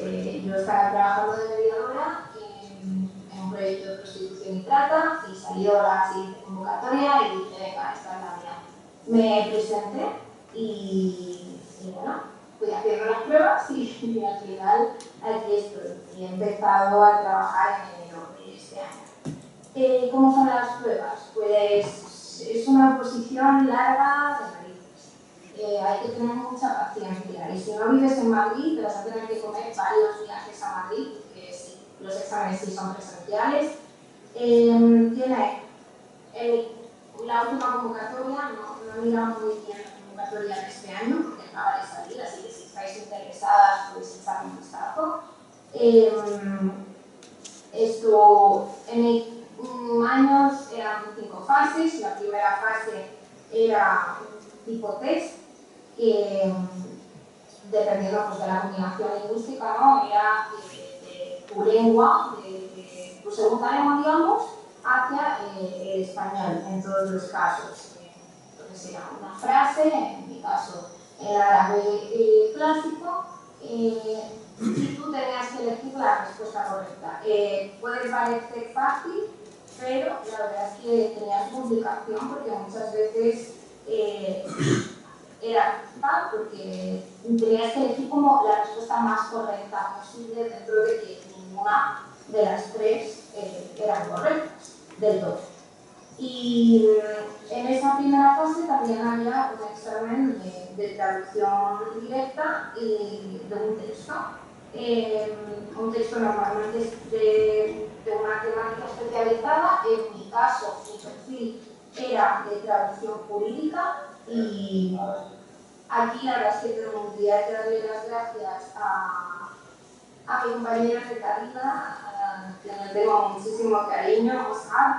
yo estaba trabajando de mediadora en un proyecto de prostitución y trata y salió la siguiente convocatoria y dije, venga, esta es la mía. Me presenté y bueno, fui haciendo las pruebas y al final aquí estoy. Y he empezado a trabajar en enero de este año. ¿Cómo son las pruebas? Pues es una oposición larga de narices. Hay que tener mucha paciencia y si no vives en Madrid te vas a tener que comer varios viajes a Madrid, porque sí, los exámenes sí son presenciales. Tiene la última convocatoria, no he mirado muy bien la convocatoria de este año porque acaba de salir, así que si estáis interesadas podéis echar un vistazo. Esto en años eran 5 fases. La primera fase era tipo test, que dependiendo pues, de la combinación lingüística, ¿no? Era de tu lengua, de tu segunda lengua, digamos, hacia el español en todos los casos. Entonces era una frase, en mi caso el árabe clásico, y tú tenías que elegir la respuesta correcta. Puede parecer fácil, pero la verdad es que tenía su complicación porque muchas veces era mal porque tenías que elegir como la respuesta más correcta posible dentro de que ninguna de las tres eran correctas del todo. Y en esa primera fase también había un examen de traducción directa y de un texto. Un texto normalmente es de una temática especializada. En mi caso, mi perfil era de traducción jurídica y aquí la verdad es que tengo que darle las gracias a mi compañero de cabina, a quien le tengo muchísimo cariño, Oscar,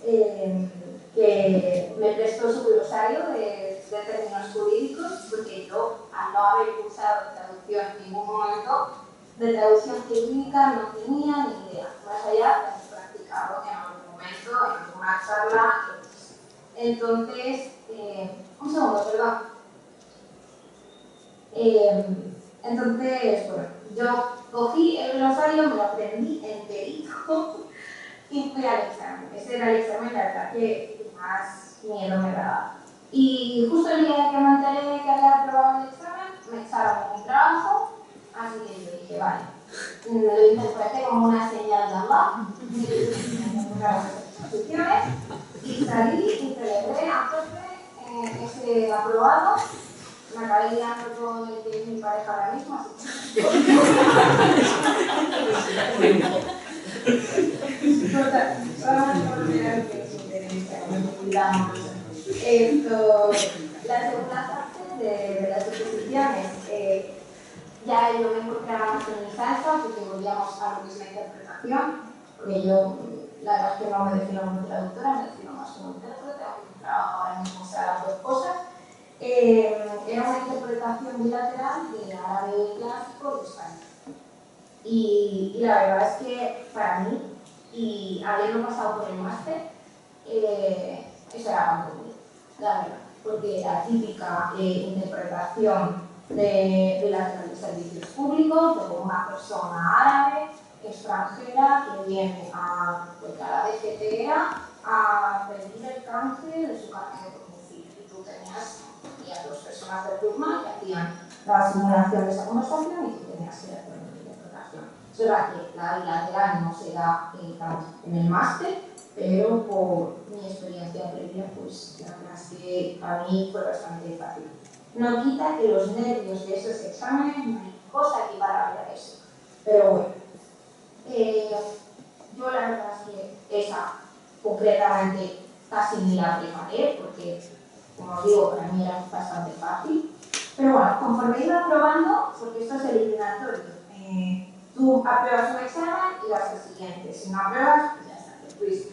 que me prestó su glosario de términos jurídicos, porque yo, al no haber cursado traducción en ningún momento, de traducción clínica no tenía ni idea, más allá de haber practicado en algún momento, en alguna charla. Entonces, un segundo, perdón. Entonces, bueno, yo cogí el glosario, me lo aprendí enterito y fui al examen. Ese era el examen, la verdad, que más miedo me daba. Y justo el día que me enteré que había aprobado el examen, me echaron en mi trabajo, así que yo dije, vale, lo interpreté como una señal de Allah, y salí y celebré a tope ese aprobado. Me acabé liando con el que es mi pareja ahora mismo, así que... La segunda parte de las exposiciones, ya yo me encontraba más en mi salsa, porque volvíamos a lo que es la interpretación, porque yo, la verdad es que no me defino como traductora, me defino más como intérprete, aunque mi trabajo ahora mismo sea las dos cosas. Era una interpretación bilateral de árabe clásico y español. Y la verdad es que para mí, y habiendo pasado por el máster, eso era pan conmigo, la verdad, porque la típica interpretación de bilateral de servicios públicos, de una persona árabe, extranjera, que viene a la DGTA a pedir el canje de su carnet de conducir. Y tú tenías dos personas del turno que hacían la simulación de esa conversación y tú tenías que hacer una interpretación. Es verdad que la bilateral no se da en el máster, pero por mi experiencia previa, pues la verdad es que para mí fue bastante fácil. No quita que los nervios de esos exámenes no hay cosa equiparable a eso. Pero bueno, yo la verdad es que esa concretamente casi ni la preparé, porque como os digo, para mí era bastante fácil. Pero bueno, conforme iba probando, porque esto es eliminatorio, tú apruebas un examen y vas al siguiente. Si no apruebas, pues ya está, te fuiste.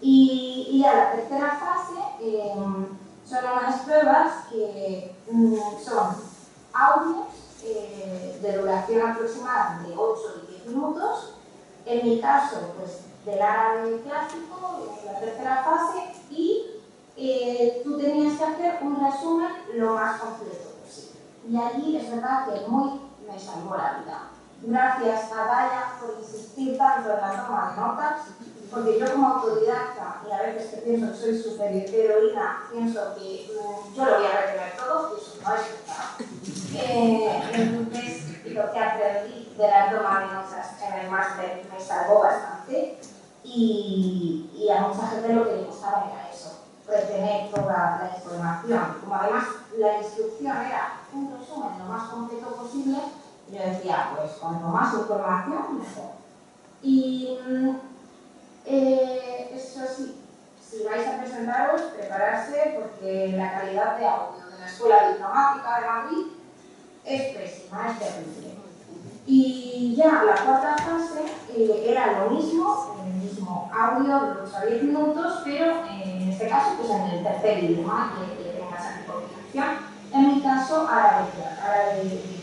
Y ya la tercera fase son unas pruebas que son audios de duración aproximada de 8 y 10 minutos. En mi caso, pues del árabe clásico, en la tercera fase, y tú tenías que hacer un resumen lo más completo posible. Y allí es verdad que me salvó la vida. Gracias a Daya por insistir tanto en la toma de notas, porque yo como autodidacta, y a veces que pienso que soy súper heroína, pienso que yo lo voy a retener todo, y eso no es verdad. Entonces, lo que aprendí de la toma de notas en el máster me salvó bastante, y a mucha gente lo que le gustaba era eso, retener toda la información. Como además la instrucción era un resumen lo más completo posible, yo decía, pues cuanto más información, mejor. Y eso sí, si vais a presentaros, prepararse, porque la calidad de audio de la Escuela Diplomática de Madrid es pésima, es terrible. Y ya la cuarta fase era lo mismo, el mismo audio de 8 a 10 minutos, pero en este caso pues en el tercer idioma que tengas a disposición. En mi caso, árabe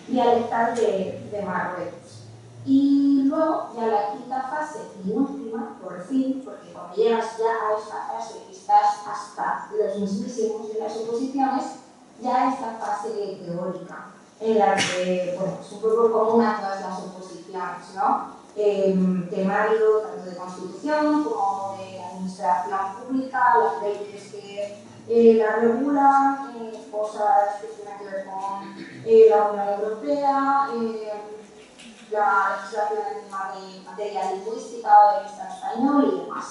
dialectal de Marruecos. Y luego, ya la quinta fase y última, por fin, porque cuando llegas ya a esta fase y estás hasta los mismísimos de las oposiciones, ya esta fase teórica, en la que, bueno, es un poco común a todas las oposiciones, ¿no? Temario tanto de Constitución como de Administración Pública, las leyes que la regulan, cosas que tienen que ver con la Unión Europea, la legislación en materia lingüística o del Estado español y demás.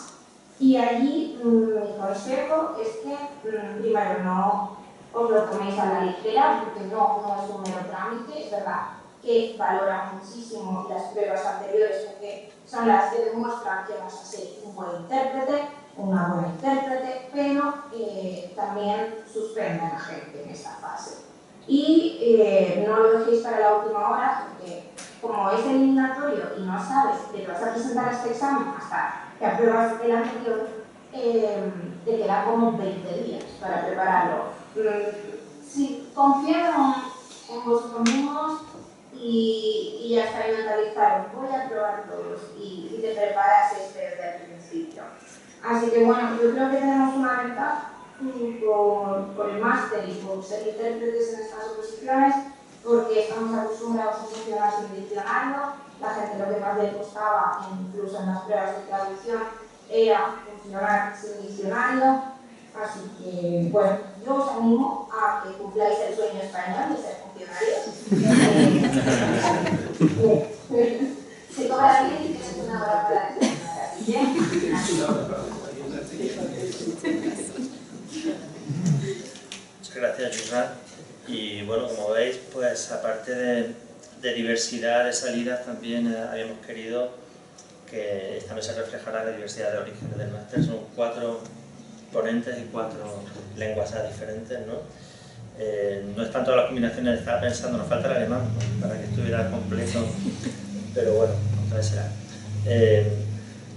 Y allí mi consejo es que primero no os lo toméis a la ligera, porque no es un mero trámite, es verdad que valora muchísimo las pruebas anteriores porque son las que demuestran que vas a ser un buen intérprete, una buena intérprete, pero también suspenden a gente en esta fase. Y no lo dejéis para la última hora, porque como es eliminatorio y no sabes que te vas a presentar este examen hasta que apruebas el anterior, te quedan como 20 días para prepararlo. Si confías en vosotros mismos y ya estáis mentalizados, voy a probar todos y te preparas desde el principio. Así que bueno, yo creo que tenemos una ventaja por el máster y por ser intérpretes en estas oposiciones, porque estamos acostumbrados a funcionar sin diccionario. La gente lo que más le costaba, incluso en las pruebas de traducción, era funcionar sin diccionario. Así que, bueno, yo os animo a que cumpláis el sueño español de ser funcionarios. Se cobra bien y tienes una hora para desayunar. Así que, muchas gracias, Yusra. Y bueno, como veis, pues aparte de diversidad de salidas, también habíamos querido que esta vez se reflejara la diversidad de orígenes del máster. Son 4 ponentes y 4 lenguas diferentes, ¿no? No están todas las combinaciones, estaba pensando, nos falta el alemán, ¿no?, para que estuviera completo, pero bueno, otra vez será.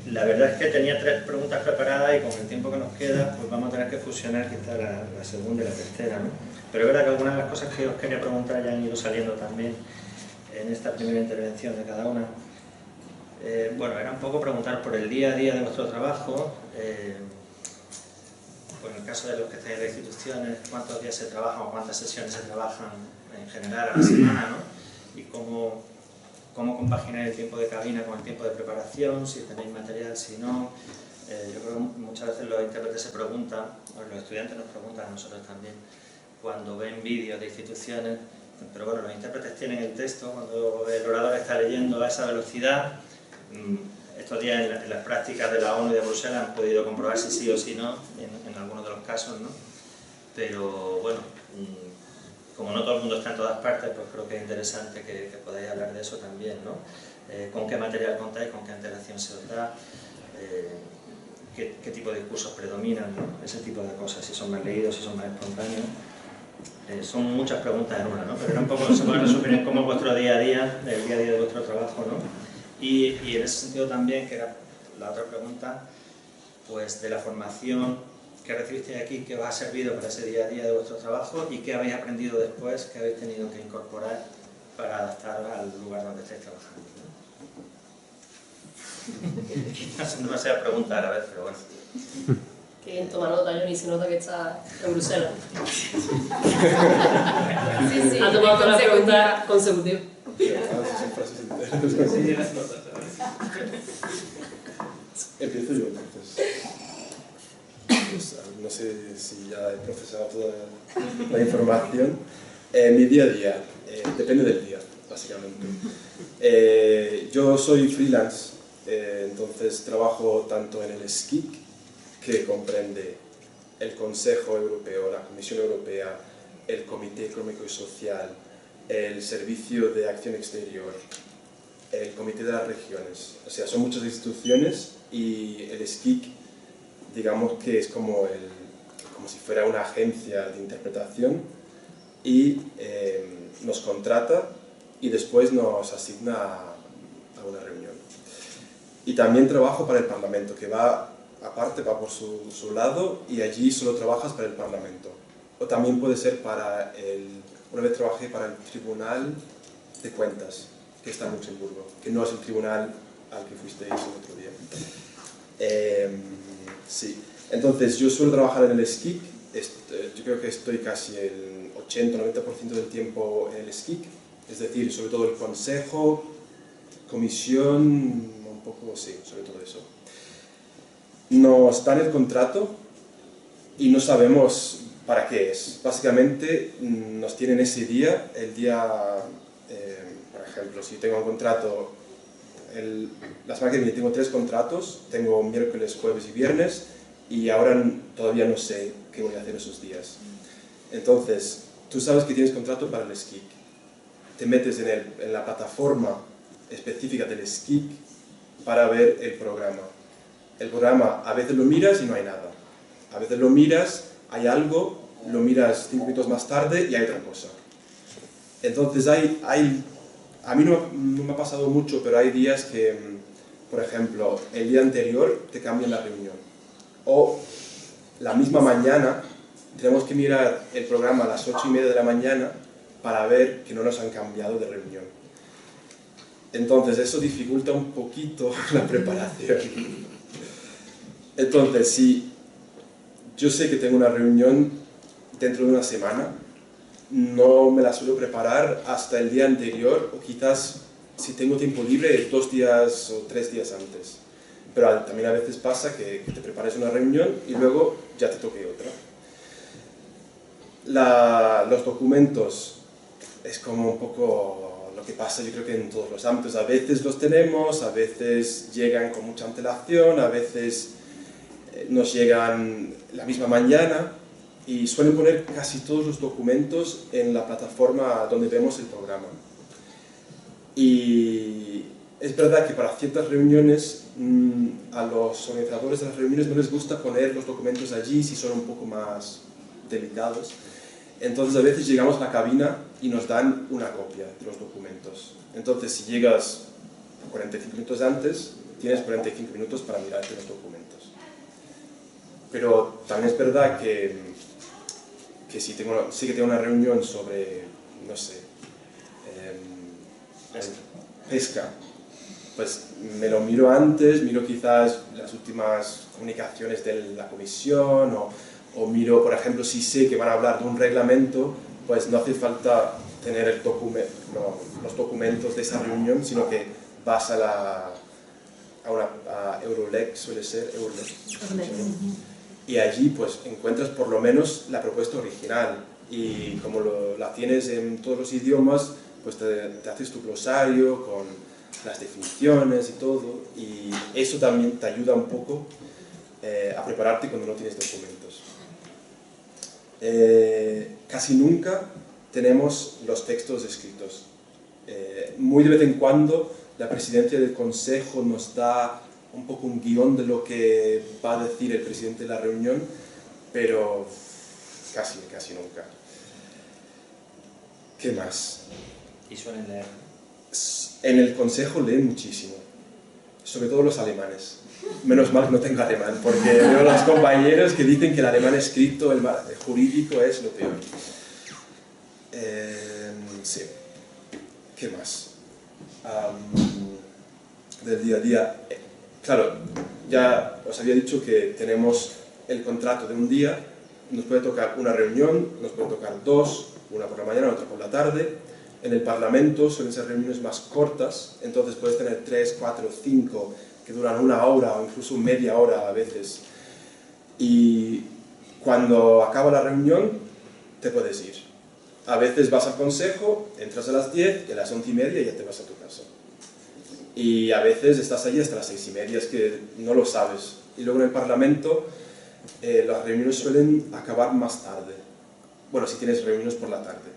La verdad es que tenía 3 preguntas preparadas y con el tiempo que nos queda, pues vamos a tener que fusionar quizá la segunda y la tercera, ¿no? Pero es verdad que algunas de las cosas que os quería preguntar ya han ido saliendo también en esta primera intervención de cada una. Bueno, era un poco preguntar por el día a día de vuestro trabajo, pues en el caso de los que estáis en las instituciones, cuántos días se trabajan o cuántas sesiones se trabajan en general a la semana, ¿no? Y cómo compaginar el tiempo de cabina con el tiempo de preparación, si tenéis material, si no. Yo creo que muchas veces los intérpretes se preguntan, o los estudiantes nos preguntan a nosotros también, cuando ven vídeos de instituciones, pero bueno, los intérpretes tienen el texto, cuando el orador está leyendo a esa velocidad. Estos días en las prácticas de la ONU y de Bruselas han podido comprobar si sí o si no, en algunos de los casos, ¿no? Pero bueno, como no todo el mundo está en todas partes, pues creo que es interesante que podáis hablar de eso también, ¿no? Con qué material contáis, con qué antelación se os da, qué tipo de discursos predominan, ¿no? Ese tipo de cosas, si son más leídos, si son más espontáneos. Son muchas preguntas en una, ¿no? Pero era un poco, se puede resumir en cómo es vuestro día a día, el día a día de vuestro trabajo, ¿no? Y en ese sentido también, que era la otra pregunta, pues de la formación que recibisteis aquí, que os ha servido para ese día a día de vuestro trabajo y qué habéis aprendido después, que habéis tenido que incorporar para adaptaros al lugar donde estáis trabajando, ¿no? Son demasiadas preguntas a la vez, pero bueno. Que bien, toma nota, Johnny, se nota que está en Bruselas. Sí, Ha tomado todas las preguntas consecutivas. Son frases enteras. Empiezo yo, entonces. Pues, no sé si ya he procesado toda la información. Mi día a día, depende del día, básicamente. Yo soy freelance, entonces trabajo tanto en el SCIC, que comprende el Consejo Europeo, la Comisión Europea, el Comité Económico y Social, el Servicio de Acción Exterior, el Comité de las Regiones. O sea, son muchas instituciones y el SCIC, digamos que es como si fuera una agencia de interpretación y nos contrata y después nos asigna a una reunión. Y también trabajo para el Parlamento, que aparte va por su lado y allí solo trabajas para el Parlamento. O también puede ser una vez trabajé para el Tribunal de Cuentas, que está en Luxemburgo, que no es el tribunal al que fuisteis el otro día. Sí, entonces yo suelo trabajar en el SCIC, yo creo que estoy casi el 80-90% del tiempo en el SCIC, es decir, sobre todo el Consejo, Comisión, un poco, sí, sobre todo eso. Nos dan el contrato y no sabemos para qué es. Básicamente nos tienen ese día, por ejemplo, si tengo un contrato, la semana que viene tengo 3 contratos, tengo miércoles, jueves y viernes, y ahora todavía no sé qué voy a hacer esos días. Entonces, tú sabes que tienes contrato para el SCIC, te metes en la plataforma específica del SCIC para ver el programa. El programa a veces lo miras y no hay nada, a veces lo miras, hay algo, lo miras 5 minutos más tarde y hay otra cosa. Entonces a mí no me ha pasado mucho, pero hay días que, por ejemplo, el día anterior te cambian la reunión. O la misma mañana tenemos que mirar el programa a las 8:30 de la mañana para ver que no nos han cambiado de reunión. Entonces eso dificulta un poquito la preparación. Entonces, yo sé que tengo una reunión dentro de una semana, no me la suelo preparar hasta el día anterior, o quizás si tengo tiempo libre 2 días o 3 días antes. Pero también a veces pasa que te prepares una reunión y luego ya te toque otra. Los documentos es como un poco lo que pasa, yo creo que en todos los ámbitos. A veces los tenemos, a veces llegan con mucha antelación, a veces nos llegan la misma mañana, y suelen poner casi todos los documentos en la plataforma donde vemos el programa. Y es verdad que para ciertas reuniones a los organizadores de las reuniones no les gusta poner los documentos allí si son un poco más delicados. Entonces a veces llegamos a la cabina y nos dan una copia de los documentos. Entonces si llegas 45 minutos antes, tienes 45 minutos para mirarte los documentos. Pero también es verdad que sí que tengo una reunión sobre, no sé, pesca, pues me lo miro antes, miro quizás las últimas comunicaciones de la comisión, o miro, por ejemplo, si sé que van a hablar de un reglamento, pues no hace falta tener los documentos de esa reunión, sino que vas a Eurolex, suele ser Eurolex, y allí pues encuentras por lo menos la propuesta original, y como la tienes en todos los idiomas, pues te haces tu glosario con las definiciones y todo, y eso también te ayuda un poco a prepararte cuando no tienes documentos. Casi nunca tenemos los textos escritos. Muy de vez en cuando la presidencia del consejo nos da un poco un guión de lo que va a decir el presidente de la reunión, pero casi nunca. ¿Qué más? ¿Y suelen leer? En el consejo leen muchísimo, sobre todo los alemanes. Menos mal que no tengo alemán, porque veo a los compañeros que dicen que el alemán escrito, el jurídico, es lo peor. Sí. ¿Qué más? Del día a día. Claro, ya os había dicho que tenemos el contrato de un día, nos puede tocar una reunión, nos puede tocar 2, una por la mañana, otra por la tarde. En el Parlamento suelen ser reuniones más cortas, entonces puedes tener 3, 4, 5 que duran 1 hora o incluso media hora a veces. Y cuando acaba la reunión, te puedes ir. A veces vas al consejo, entras a las 10 y a las 11:30 ya te vas a tu casa. Y a veces estás allí hasta las 6:30, es que no lo sabes. Y luego en el Parlamento las reuniones suelen acabar más tarde. Bueno, si tienes reuniones por la tarde.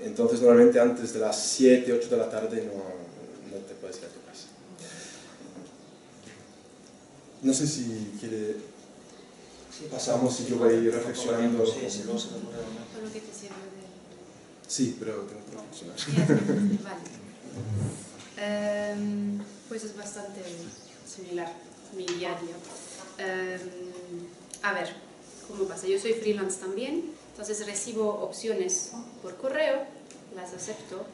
Entonces normalmente antes de las 7, 8 de la tarde no te puedes ir a tu casa. No sé si quiere... Pasamos y yo voy reflexionando. Con lo que te sirve de... Sí, pero tengo que reflexionar. Vale. Pues es bastante similar mi día a día. A ver, ¿cómo pasa? Yo soy freelance también, entonces recibo opciones por correo, las acepto.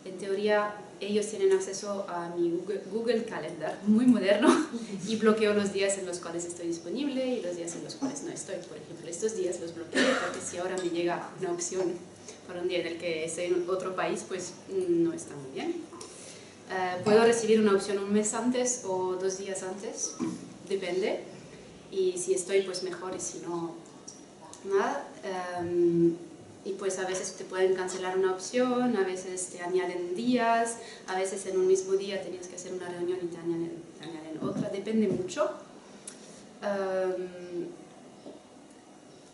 En teoría, ellos tienen acceso a mi Google Calendar, muy moderno, y bloqueo los días en los cuales estoy disponible y los días en los cuales no estoy. Por ejemplo, estos días los bloqueo porque si ahora me llega una opción para un día en el que estoy en otro país, pues no está muy bien. Puedo recibir una opción un mes antes o 2 días antes, depende, y si estoy pues mejor y si no, nada. Y pues a veces te pueden cancelar una opción, a veces te añaden días, a veces en un mismo día tenías que hacer una reunión y te añaden otra, depende mucho.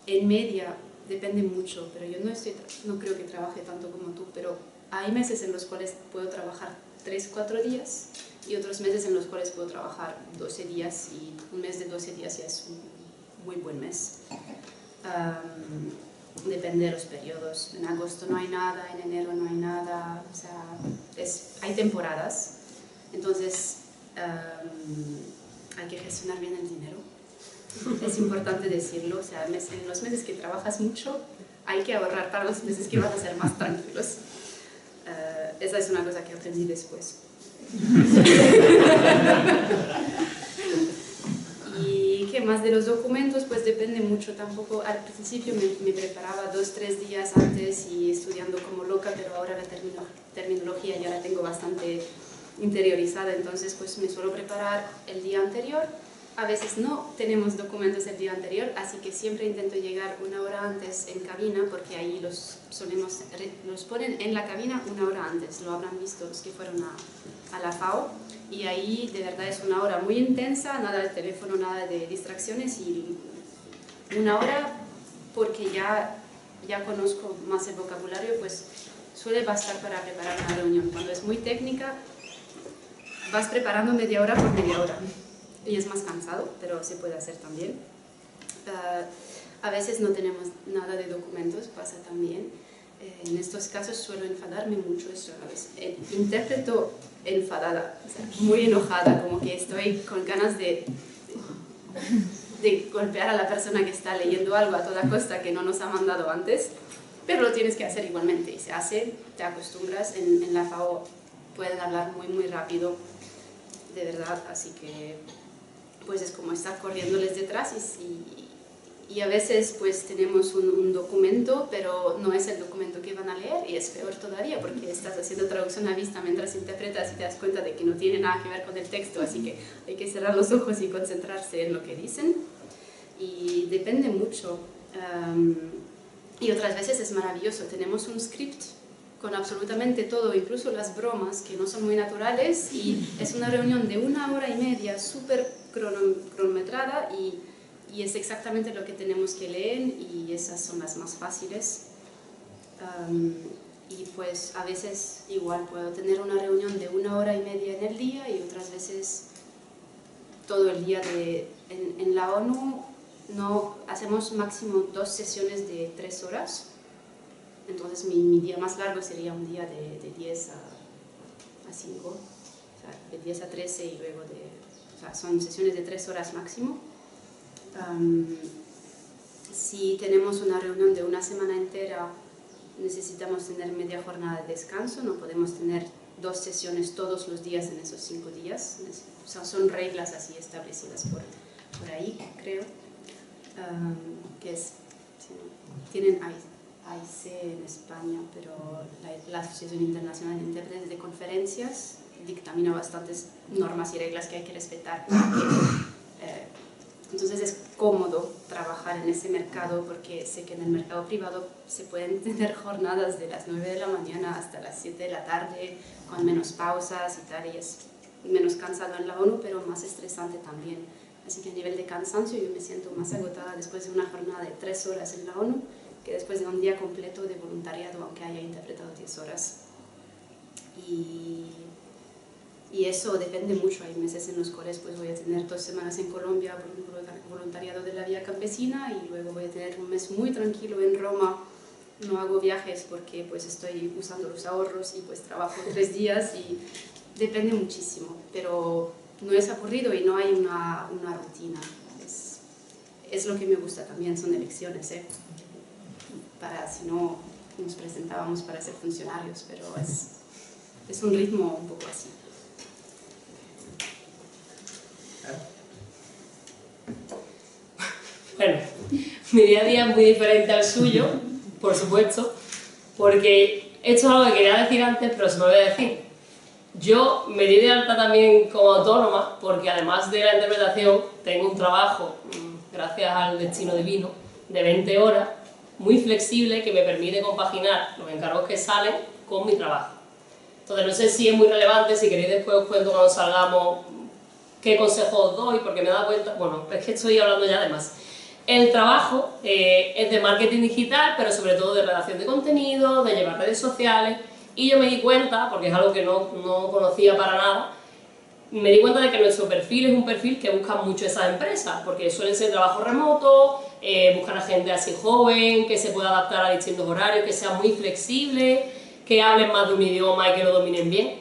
En media depende mucho, pero yo no creo que trabaje tanto como tú, pero hay meses en los cuales puedo trabajar 3-4 días y otros meses en los cuales puedo trabajar 12 días y un mes de 12 días ya es un muy buen mes. Depende de los periodos. En agosto no hay nada, en enero no hay nada, o sea, hay temporadas, entonces hay que gestionar bien el dinero. Es importante decirlo, o sea, en los meses que trabajas mucho hay que ahorrar para los meses que van a ser más tranquilos. Esa es una cosa que aprendí después. ¿Y qué más de los documentos, pues depende mucho. Tampoco al principio me preparaba 2-3 días antes y estudiando como loca, pero ahora la terminología ya la tengo bastante interiorizada, entonces pues me suelo preparar el día anterior. A veces no tenemos documentos el día anterior, así que siempre intento llegar 1 hora antes en cabina, porque ahí los ponen en la cabina 1 hora antes. Lo habrán visto los que fueron a la FAO, y ahí de verdad es 1 hora muy intensa, nada de teléfono, nada de distracciones, y 1 hora, porque ya conozco más el vocabulario, pues suele bastar para preparar una reunión. Cuando es muy técnica, vas preparando media hora por media hora. Y es más cansado, pero se puede hacer también. A veces no tenemos nada de documentos, pasa también. En estos casos suelo enfadarme mucho, interpreto enfadada, o sea, muy enojada, como que estoy con ganas de golpear a la persona que está leyendo algo a toda costa que no nos ha mandado antes, pero lo tienes que hacer igualmente, y se hace, te acostumbras. En la FAO pueden hablar muy muy rápido, de verdad, así que pues es como estar corriéndoles detrás, y a veces pues tenemos un documento, pero no es el documento que van a leer, y es peor todavía porque estás haciendo traducción a vista mientras interpretas y te das cuenta de que no tiene nada que ver con el texto, así que hay que cerrar los ojos y concentrarse en lo que dicen, y depende mucho. Y otras veces es maravilloso, tenemos un script con absolutamente todo, incluso las bromas que no son muy naturales, y es una reunión de 1 hora y media súper cronometrada, y es exactamente lo que tenemos que leer, y esas son las más fáciles. Y pues a veces igual puedo tener una reunión de 1 hora y media en el día, y otras veces todo el día. En la ONU no hacemos máximo 2 sesiones de 3 horas, entonces mi día más largo sería un día de 10 a 5, o sea, de 10 a 13, y luego o sea, son sesiones de 3 horas máximo. Si tenemos una reunión de una semana entera, necesitamos tener media jornada de descanso, no podemos tener 2 sesiones todos los días en esos 5 días, o sea, son reglas así establecidas por ahí, creo, que es, tienen AIC en España, pero la Asociación Internacional de Intérpretes de Conferencias dictamina bastantes normas y reglas que hay que respetar. Entonces es cómodo trabajar en ese mercado, porque sé que en el mercado privado se pueden tener jornadas de las 9 de la mañana hasta las 7 de la tarde, con menos pausas y tal, y es menos cansado en la ONU, pero más estresante también. Así que a nivel de cansancio yo me siento más agotada después de una jornada de 3 horas en la ONU que después de un día completo de voluntariado, aunque haya interpretado 10 horas. Y eso depende mucho. Hay meses en los cuales pues voy a tener 2 semanas en Colombia por voluntariado de la Vía Campesina, y luego voy a tener un mes muy tranquilo en Roma. No hago viajes porque pues estoy usando los ahorros, y pues trabajo 3 días, y depende muchísimo, pero no es aburrido y no hay una rutina. Es lo que me gusta también, son elecciones, si no nos presentábamos para ser funcionarios, pero es un ritmo un poco así. Bueno, mi día a día es muy diferente al suyo, por supuesto, porque esto es algo que quería decir antes, pero se me olvidó decir. Yo me di de alta también como autónoma, porque además de la interpretación tengo un trabajo, gracias al destino divino, de 20 horas, muy flexible, que me permite compaginar los encargos que salen con mi trabajo. Entonces no sé si es muy relevante, si queréis después os cuento cuando salgamos qué consejos os doy, porque me he dado cuenta, bueno, es que estoy hablando ya de más. El trabajo es de marketing digital, pero sobre todo de redacción de contenido, de llevar redes sociales, y yo me di cuenta, porque es algo que no conocía para nada, me di cuenta de que nuestro perfil es un perfil que buscan mucho esas empresas, porque suelen ser trabajos remotos, buscan a gente así joven, que se pueda adaptar a distintos horarios, que sea muy flexible, que hablen más de un idioma y que lo dominen bien.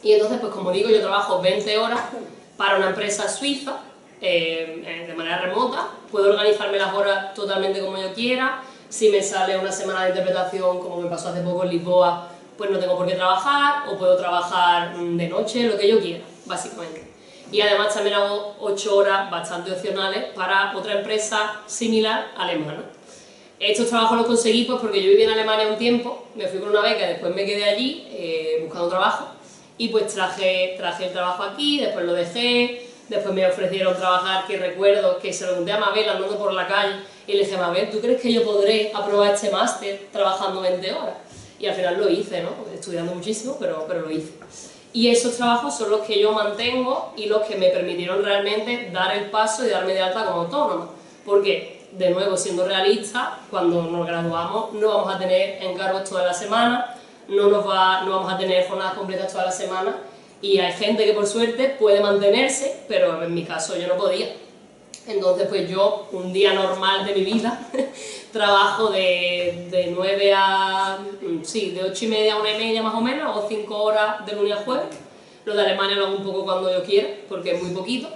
Y entonces, pues como digo, yo trabajo 20 horas para una empresa suiza, de manera remota, puedo organizarme las horas totalmente como yo quiera. Si me sale una semana de interpretación, como me pasó hace poco en Lisboa, pues no tengo por qué trabajar, o puedo trabajar de noche, lo que yo quiera, básicamente. y además también hago 8 horas bastante opcionales para otra empresa similar alemana. Estos trabajos los conseguí pues porque yo viví en Alemania un tiempo, me fui con una beca y después me quedé allí buscando trabajo y pues traje el trabajo aquí, después lo dejé, después me ofrecieron trabajar, que recuerdo que se lo pregunté a Mabel andando por la calle y le dije, Mabel, ¿tú crees que yo podré aprobar este máster trabajando 20 horas? Y al final lo hice, ¿no? Estudiando muchísimo, pero lo hice. Y esos trabajos son los que yo mantengo y los que me permitieron realmente dar el paso y darme de alta como autónoma. Porque, de nuevo, siendo realista, cuando nos graduamos no vamos a tener encargos toda la semana, no vamos a tener jornadas completas toda la semana y hay gente que por suerte puede mantenerse, pero en mi caso yo no podía. Entonces pues yo, un día normal de mi vida, trabajo de 9 a... sí, de 8:30 a 1:30 más o menos, o 5 horas de lunes a jueves. Lo de Alemania lo hago un poco cuando yo quiero, porque es muy poquito.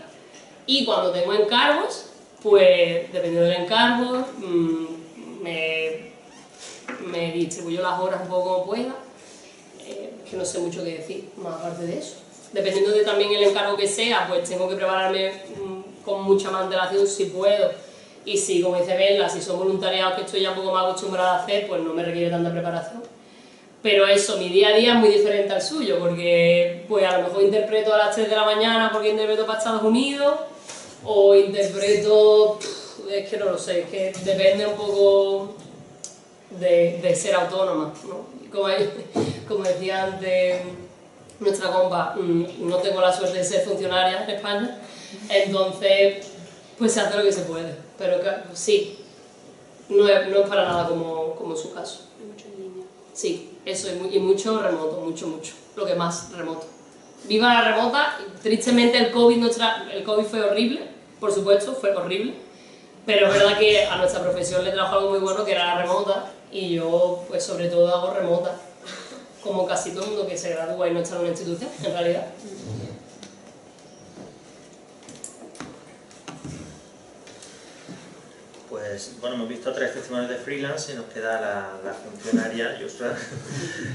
Y cuando tengo encargos, pues dependiendo del encargo, me distribuyo las horas un poco como pueda, que no sé mucho qué decir, más aparte de eso. Dependiendo de también el encargo que sea, pues tengo que prepararme con mucha más antelación si puedo. Y si, como dice Bella, si son voluntariados que estoy ya un poco más acostumbrada a hacer, pues no me requiere tanta preparación. Pero eso, mi día a día es muy diferente al suyo, porque pues a lo mejor interpreto a las 3 de la mañana porque interpreto para Estados Unidos, o interpreto, es que no lo sé, es que depende un poco de ser autónoma, ¿no? Como decía antes nuestra compa, no tengo la suerte de ser funcionaria en España, entonces pues se hace lo que se puede, pero sí, no es para nada como su caso. Mucho en línea. Sí, eso, y mucho remoto, mucho, lo que más remoto. Viva la remota, tristemente el COVID fue horrible, por supuesto, fue horrible, pero es verdad que a nuestra profesión le trajo algo muy bueno que era la remota, y yo pues sobre todo hago remota, como casi todo el mundo que se gradúa y no está en una institución, en realidad. Pues bueno, hemos visto 3 testimonios de freelance y nos queda la funcionaria, Yusra,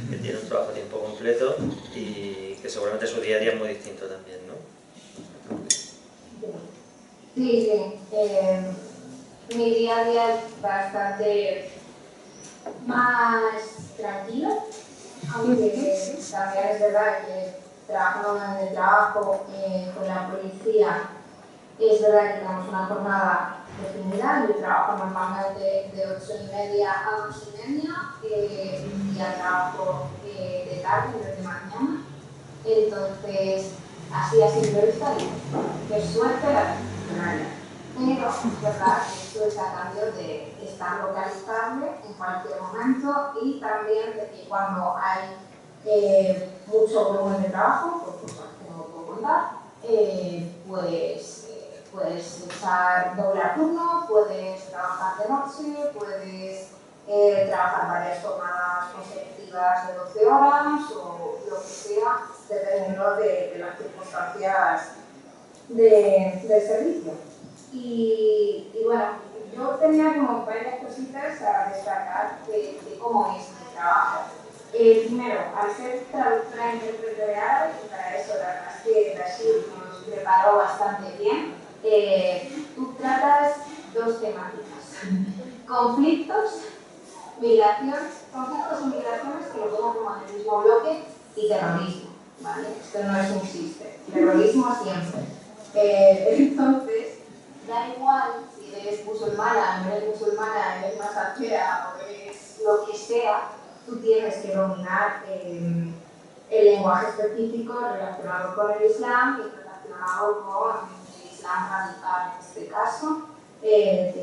que tiene un trabajo a tiempo completo y que seguramente su día a día es muy distinto también, ¿no? Sí, mi día a día es bastante más tranquilo, aunque también es verdad que trabajando en el trabajo con la policía, es verdad que tenemos una jornada definida. Yo trabajo normalmente de 8:30 a 2:30, un día trabajo de tarde y de mañana. Entonces, así a simple vista, qué suerte la funcionaria. Pero es verdad que esto es a cambio de estar localizable en cualquier momento y también de que cuando hay mucho volumen de trabajo, por cosas que no puedo contar, pues puedes usar doble turno, puedes trabajar de noche, puedes trabajar varias jornadas consecutivas de 12 horas o lo que sea, dependiendo de las circunstancias del servicio. Y bueno, yo tenía como varias cositas a destacar de cómo es mi trabajo. Primero, al ser traductora e intérprete de árabe, y para eso la verdad es que Rashid nos preparó bastante bien, tú tratas 2 temáticas: conflictos y migraciones, que lo pongo como en el mismo bloque, y terrorismo, ¿vale? Esto no es un chiste, terrorismo siempre. Entonces, da igual si eres musulmana, no eres musulmana, eres masajera o eres lo que sea, tú tienes que dominar el lenguaje específico relacionado con el Islam y relacionado con el Islam radical en este caso. Tienes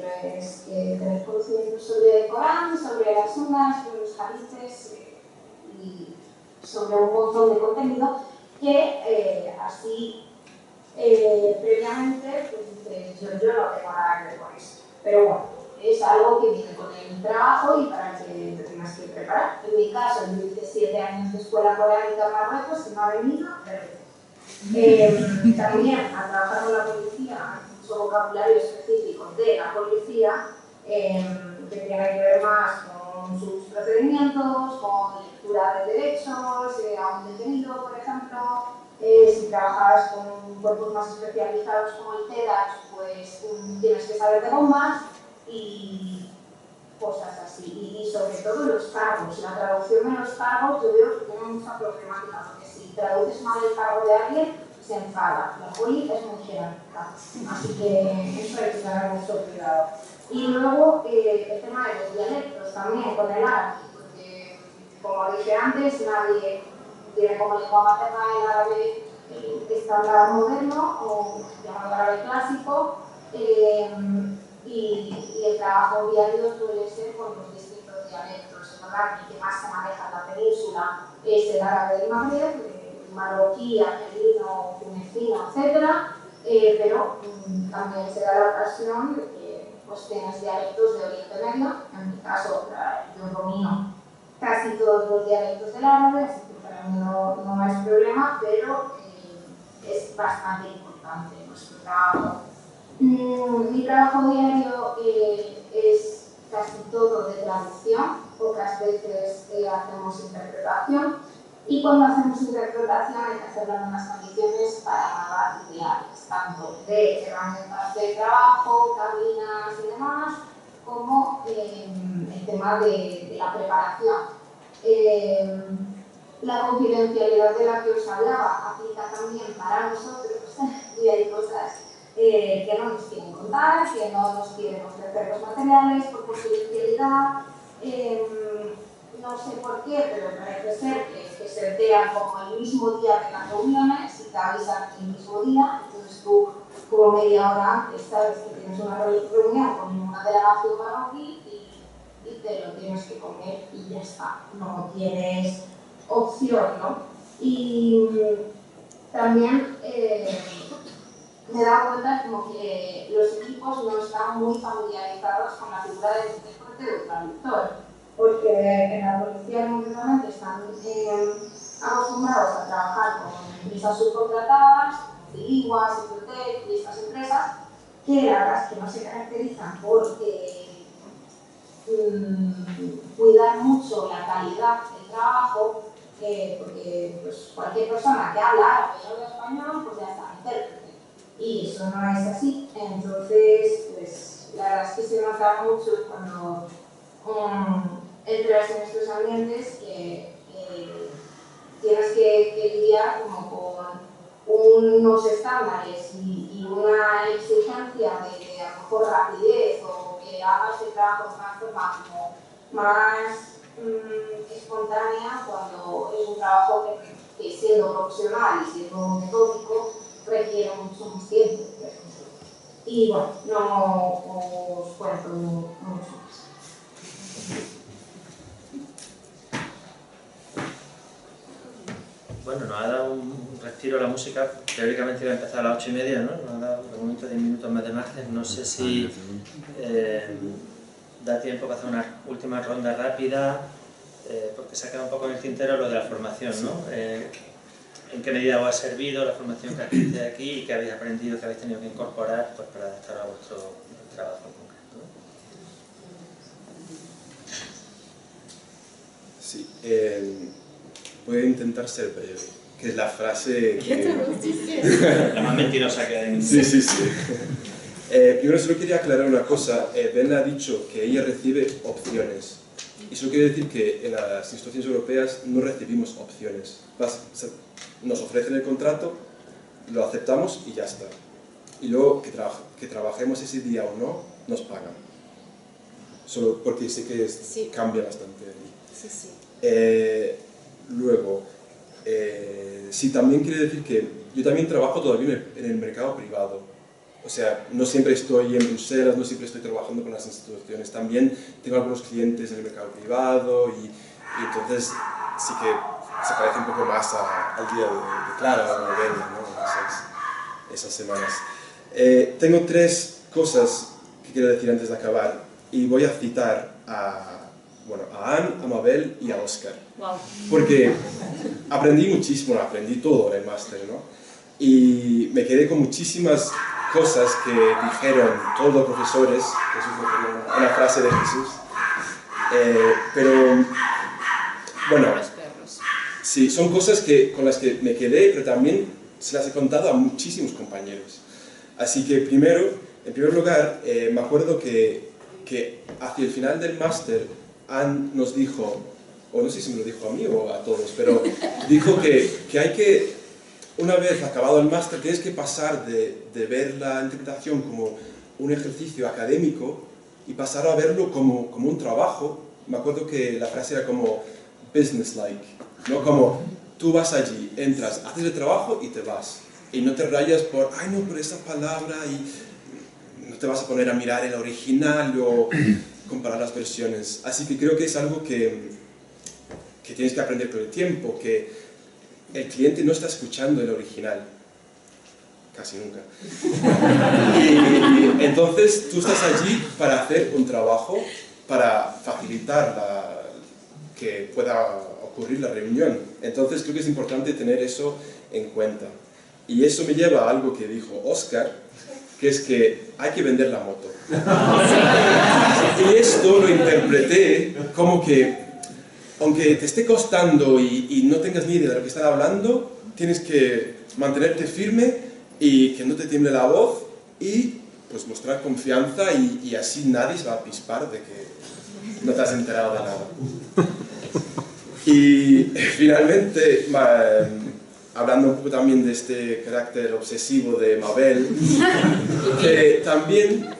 que tener conocimientos sobre el Corán, sobre las sunas, sobre los hadices y sobre un montón de contenido que así previamente pues dices, yo no tengo nada que ver con eso. Pero bueno, es algo que viene con el trabajo y para que te tengas que preparar. En mi caso, yo hice 7 años de escuela coreánica en Marruecos y no ha venido también a trabajar con la policía, mucho vocabulario específico de la policía, que tiene que ver más con sus procedimientos, con lectura de derechos, a un detenido, por ejemplo, si trabajas con cuerpos más especializados como el TEDx, pues tienes que saber de bombas y cosas así. Y sobre todo los cargos, la traducción de los cargos yo veo que tiene mucha problemática, porque si traduces mal el cargo de alguien, se enfada. La poli es muy jerárquica, así que eso hay que tener mucho cuidado. Y luego el tema de los dialectos también con el árabe, porque como dije antes, nadie tiene como lengua materna el árabe estándar moderno o llamado árabe clásico, y el trabajo diario suele ser con los distintos dialectos. Es verdad que el que más se maneja en la península es el árabe del Magreb, marroquí, argelino, tunecino, etc. Pero también se da la ocasión de que pues, tienes dialectos de Oriente Medio. En mi caso, yo domino casi todos los dialectos del árabe, así que para mí no es problema, pero es bastante importante nuestro trabajo. Mi trabajo diario es casi todo de traducción, pocas veces hacemos interpretación. Y cuando hacemos interpretación hay que hacerlo en unas condiciones para nada ideales, tanto de herramientas de trabajo, cabinas y demás, como el tema de la preparación. La confidencialidad de la que os hablaba aplica también para nosotros y hay cosas que no nos quieren contar, que no nos quieren ofrecer los materiales por confidencialidad. No sé por qué, pero parece ser que se enteran como el mismo día de las reuniones y te avisan el mismo día. Entonces tú, como media hora antes, sabes que tienes una reunión con una delegación marroquí y te lo tienes que comer y ya está. No tienes opción, ¿no? Y también me he dado cuenta como que los equipos no están muy familiarizados con la figura del intérprete o del traductor. Porque en la policía normalmente están acostumbrados a trabajar con empresas subcontratadas, Biliguas, Infotec y estas empresas, que la verdad es que no se caracterizan por cuidar mucho la calidad del trabajo, porque pues, cualquier persona que habla árabe y habla español, pues ya está, intérprete. Y eso no es así. Entonces, pues la verdad es que se nota mucho cuando entras en estos ambientes que tienes que lidiar como con unos estándares y una exigencia de a lo mejor rapidez o que hagas el trabajo de una forma como más espontánea, cuando es un trabajo que siendo profesional y siendo metódico requiere mucho más tiempo. Y bueno, no os cuento mucho más. Bueno, nos ha dado un respiro la música. Teóricamente iba a empezar a las 8:30, ¿no? Nos ha dado de momento 10 minutos más de margen. No sé si da tiempo para hacer una última ronda rápida, porque se ha quedado un poco en el tintero lo de la formación, ¿no? ¿En qué medida os ha servido la formación que hacéis de aquí y qué habéis aprendido, que habéis tenido que incorporar pues, para adaptar a vuestro trabajo en concreto, ¿no? Sí, voy a intentar ser breve, que es la frase que... La más mentirosa que hay. Sí. Primero solo quería aclarar una cosa. Ben ha dicho que ella recibe opciones. Y eso quiere decir que en las instituciones europeas no recibimos opciones. Nos ofrecen el contrato, lo aceptamos y ya está. Y luego que trabajemos ese día o no, nos pagan. Solo porque sé que cambia bastante. Sí. Luego, sí, también quiere decir que yo también trabajo todavía en el mercado privado. O sea, no siempre estoy en Bruselas, no siempre estoy trabajando con las instituciones. También tengo algunos clientes en el mercado privado y entonces sí que se parece un poco más al día de Clara, a la novena, ¿no? Esas semanas. Tengo 3 cosas que quiero decir antes de acabar y voy a citar a Anne, a Mabel y a Oscar. Wow. Porque aprendí muchísimo, aprendí todo en el máster, ¿no? Y me quedé con muchísimas cosas que dijeron todos los profesores, eso fue una frase de Jesús, pero bueno, sí, son cosas con las que me quedé, pero también se las he contado a muchísimos compañeros. Así que en primer lugar, me acuerdo que hacia el final del máster, Anne nos dijo, o no sé si me lo dijo a mí o a todos, pero dijo que hay que, una vez acabado el máster, tienes que pasar de ver la interpretación como un ejercicio académico y pasar a verlo como un trabajo. Me acuerdo que la frase era como business-like, ¿no? Como tú vas allí, entras, haces el trabajo y te vas. Y no te rayas por, ay no, por esa palabra, y no te vas a poner a mirar el original o comparar las versiones. Así que creo que es algo que tienes que aprender con el tiempo, que el cliente no está escuchando el original. Casi nunca. Y entonces tú estás allí para hacer un trabajo, para facilitar que pueda ocurrir la reunión. Entonces creo que es importante tener eso en cuenta. Y eso me lleva a algo que dijo Oscar, que es que hay que vender la moto. Y esto lo interpreté como que, aunque te esté costando y no tengas ni idea de lo que están hablando, tienes que mantenerte firme y que no te tiemble la voz y pues mostrar confianza y así nadie se va a pispar de que no te has enterado de nada. Y finalmente, hablando un poco también de este carácter obsesivo de Mabel, también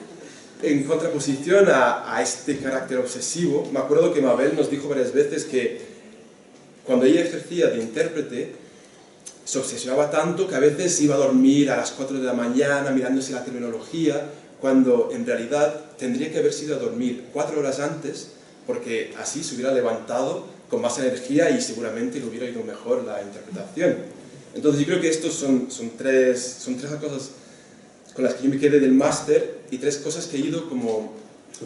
en contraposición a este carácter obsesivo, me acuerdo que Mabel nos dijo varias veces que cuando ella ejercía de intérprete, se obsesionaba tanto que a veces iba a dormir a las 4 de la mañana mirándose la terminología, cuando en realidad tendría que haber sido a dormir 4 horas antes, porque así se hubiera levantado con más energía y seguramente le hubiera ido mejor la interpretación. Entonces yo creo que estos son tres cosas con las que yo me quedé del máster y 3 cosas que he ido como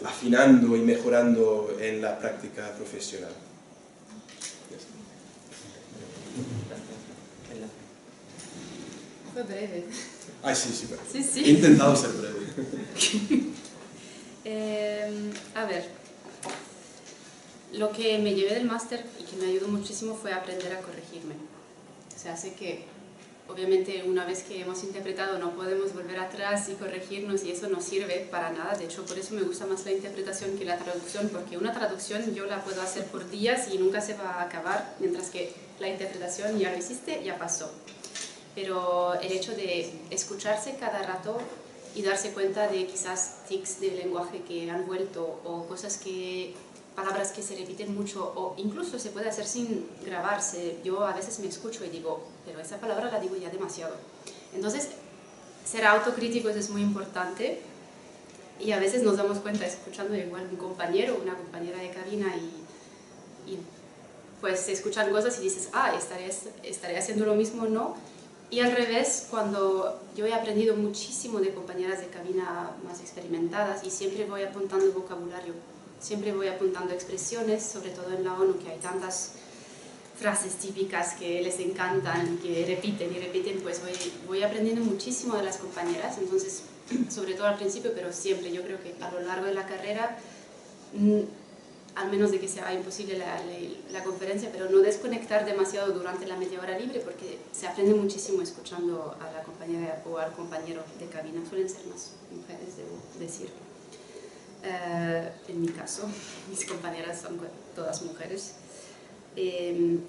afinando y mejorando en la práctica profesional. Fue breve. Ay, sí. Sí. He intentado ser breve. A ver, lo que me llevé del máster y que me ayudó muchísimo fue aprender a corregirme. O sea, sé que obviamente una vez que hemos interpretado no podemos volver atrás y corregirnos y eso no sirve para nada. De hecho, por eso me gusta más la interpretación que la traducción, porque una traducción yo la puedo hacer por días y nunca se va a acabar, mientras que la interpretación ya lo hiciste, ya pasó. Pero el hecho de escucharse cada rato y darse cuenta de quizás tics de lenguaje que han vuelto o palabras que se repiten mucho o incluso se puede hacer sin grabarse. Yo a veces me escucho y digo, pero esa palabra la digo ya demasiado. Entonces, ser autocríticos es muy importante y a veces nos damos cuenta escuchando igual un compañero o una compañera de cabina y pues se escuchan cosas y dices, estaré haciendo lo mismo, ¿no? Y al revés, cuando yo he aprendido muchísimo de compañeras de cabina más experimentadas y siempre voy apuntando vocabulario, siempre voy apuntando expresiones, sobre todo en la ONU, que hay tantas frases típicas que les encantan, que repiten y repiten, pues voy aprendiendo muchísimo de las compañeras. Entonces, sobre todo al principio, pero siempre, yo creo que a lo largo de la carrera, al menos de que sea imposible la conferencia, pero no desconectar demasiado durante la media hora libre, porque se aprende muchísimo escuchando a la compañera o al compañero de cabina. Suelen ser más mujeres, debo decir. En mi caso, mis compañeras son todas mujeres.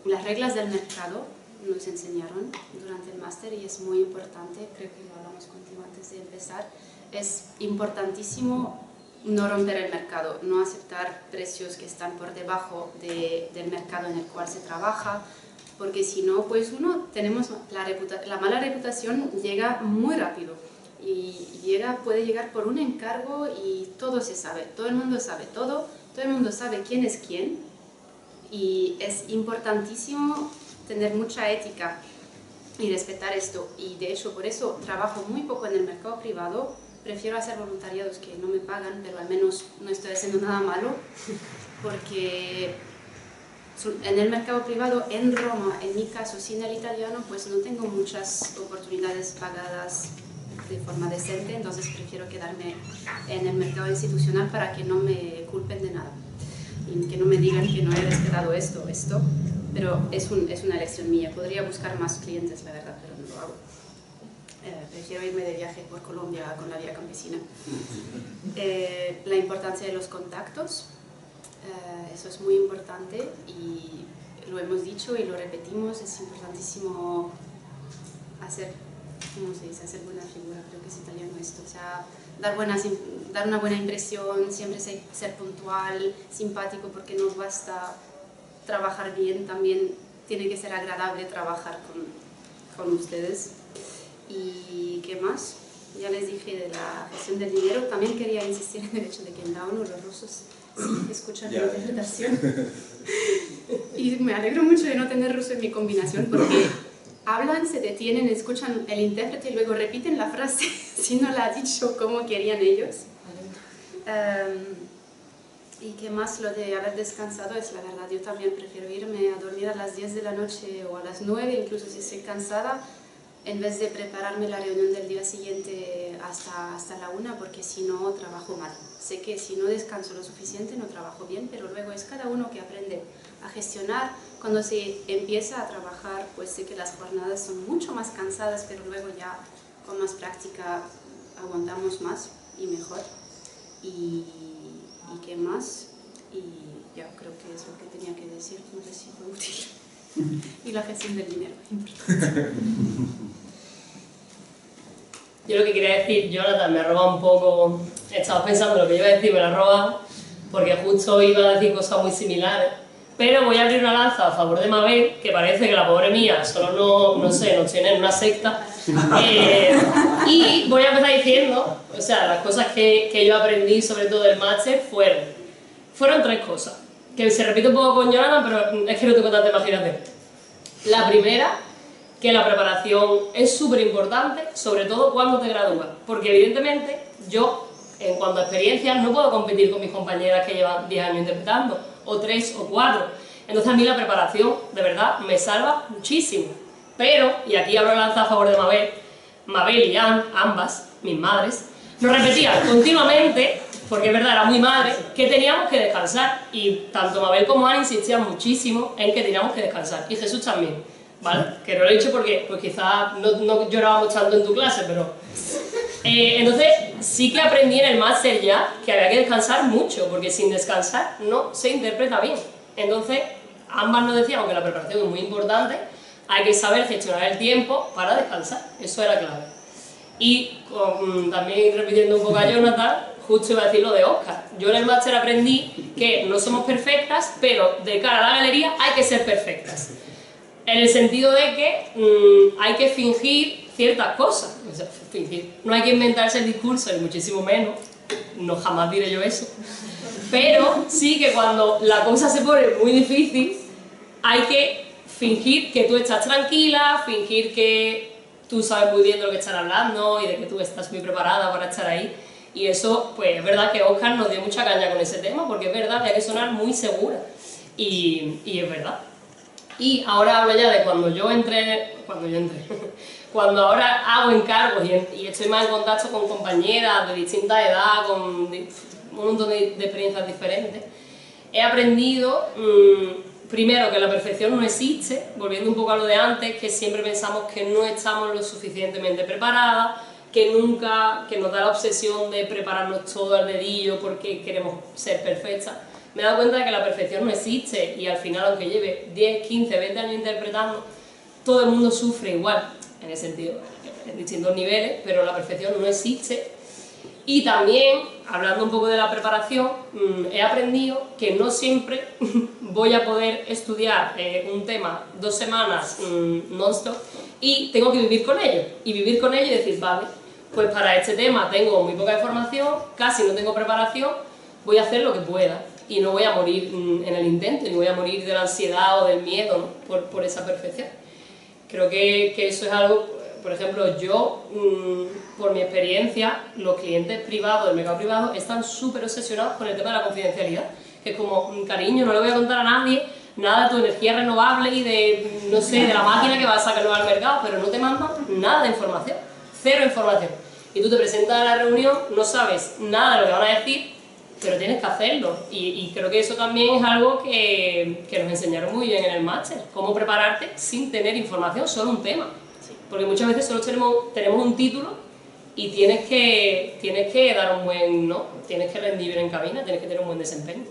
Las reglas del mercado nos enseñaron durante el máster y es muy importante, creo que lo hablamos contigo antes de empezar, es importantísimo no romper el mercado, no aceptar precios que están por debajo del mercado en el cual se trabaja, porque si no, pues tenemos la mala reputación llega muy rápido y puede llegar por un encargo y todo se sabe, todo el mundo sabe todo el mundo sabe quién es quién y es importantísimo tener mucha ética y respetar esto y de hecho por eso trabajo muy poco en el mercado privado. Prefiero hacer voluntariados que no me pagan, pero al menos no estoy haciendo nada malo, porque en el mercado privado, en Roma, en mi caso, sin el italiano, pues no tengo muchas oportunidades pagadas de forma decente, entonces prefiero quedarme en el mercado institucional para que no me culpen de nada y que no me digan que no he respetado esto, pero es una elección mía. Podría buscar más clientes, la verdad, pero no lo hago. Prefiero irme de viaje por Colombia con la vía campesina. La importancia de los contactos, eso es muy importante y lo hemos dicho y lo repetimos, es importantísimo hacer, ¿cómo se dice? Hacer buena figura, creo que es italiano esto, o sea, dar una buena impresión, siempre ser puntual, simpático, porque no basta trabajar bien, también tiene que ser agradable trabajar con ustedes. ¿Y qué más? Ya les dije de la gestión del dinero, también quería insistir en el hecho de que en la ONU los rusos sí escuchan la interpretación. Y me alegro mucho de no tener ruso en mi combinación porque hablan, se detienen, escuchan el intérprete y luego repiten la frase si no la ha dicho como querían ellos. Y qué más, lo de haber descansado es la verdad, yo también prefiero irme a dormir a las 10 de la noche o a las 9, incluso si estoy cansada, en vez de prepararme la reunión del día siguiente hasta la 1, porque si no trabajo mal. Sé que si no descanso lo suficiente no trabajo bien, pero luego es cada uno que aprende a gestionar. Cuando se empieza a trabajar, pues sé que las jornadas son mucho más cansadas, pero luego ya con más práctica aguantamos más y mejor. ¿Y qué más? Y ya creo que es lo que tenía que decir, no sé si fue útil. Y la gestión del dinero, importante. Yo lo que quería decir, Jonathan, me ha robado un poco, estaba pensando lo que iba a decir, me la ha robado, porque justo iba a decir cosas muy similares, pero voy a abrir una lanza a favor de Mabel, que parece que la pobre mía solo no sé, nos tiene en una secta, y voy a empezar diciendo, o sea, las cosas que yo aprendí sobre todo del máster fueron 3 cosas, que se repite un poco con Jonathan, pero es que no tengo tanta imaginación. La primera, que la preparación es súper importante, sobre todo cuando te gradúas, porque evidentemente yo, en cuanto a experiencias, no puedo competir con mis compañeras que llevan 10 años interpretando, o 3 o 4, entonces a mí la preparación, de verdad, me salva muchísimo, pero, y aquí hablo lanza a favor de Mabel y Ann, ambas, mis madres, nos repetían continuamente, porque es verdad, era muy madre, que teníamos que descansar, y tanto Mabel como Ann insistían muchísimo en que teníamos que descansar, y Jesús también. ¿Vale? Que no lo he dicho porque pues quizás no llorábamos tanto en tu clase, pero... entonces sí que aprendí en el máster ya que había que descansar mucho, porque sin descansar no se interpreta bien. Entonces ambas nos decíamos que la preparación es muy importante, hay que saber gestionar el tiempo para descansar, eso era clave. Y también repitiendo un poco a Jonathan, justo iba a decir lo de Oscar. Yo en el máster aprendí que no somos perfectas, pero de cara a la galería hay que ser perfectas. En el sentido de que hay que fingir ciertas cosas, o sea, no hay que inventarse el discurso, ni muchísimo menos, no jamás diré yo eso, pero sí que cuando la cosa se pone muy difícil, hay que fingir que tú estás tranquila, fingir que tú sabes muy bien de lo que están hablando y de que tú estás muy preparada para estar ahí, y eso, pues es verdad que Oscar nos dio mucha caña con ese tema, porque es verdad que hay que sonar muy segura, y es verdad. Y ahora hablo ya de cuando ahora hago encargos y estoy más en contacto con compañeras de distinta edad, con un montón de experiencias diferentes, he aprendido, primero, que la perfección no existe, volviendo un poco a lo de antes, que siempre pensamos que no estamos lo suficientemente preparadas, que nos da la obsesión de prepararnos todo al dedillo porque queremos ser perfectas. Me he dado cuenta de que la perfección no existe y al final, aunque lleve 10, 15, 20 años interpretando, todo el mundo sufre igual, en ese sentido, en distintos niveles, pero la perfección no existe. Y también, hablando un poco de la preparación, he aprendido que no siempre voy a poder estudiar un tema 2 semanas non-stop y tengo que vivir con ello. Y vivir con ello y decir, vale, pues para este tema tengo muy poca información, casi no tengo preparación, voy a hacer lo que pueda. Y no voy a morir en el intento, ni voy a morir de la ansiedad o del miedo, ¿no? por esa perfección. Creo que eso es algo, por ejemplo, yo, por mi experiencia, los clientes privados del mercado privado están súper obsesionados con el tema de la confidencialidad, que es como, cariño, no le voy a contar a nadie nada de tu energía renovable y de, no sé, de la máquina que vas a sacar al mercado, pero no te mandan nada de información, 0 información. Y tú te presentas a la reunión, no sabes nada de lo que van a decir, pero tienes que hacerlo, y creo que eso también es algo que nos enseñaron muy bien en el máster, cómo prepararte sin tener información, solo un tema. porque muchas veces solo tenemos un título y tienes que dar un buen, ¿no? Tienes que rendir bien en cabina, tienes que tener un buen desempeño.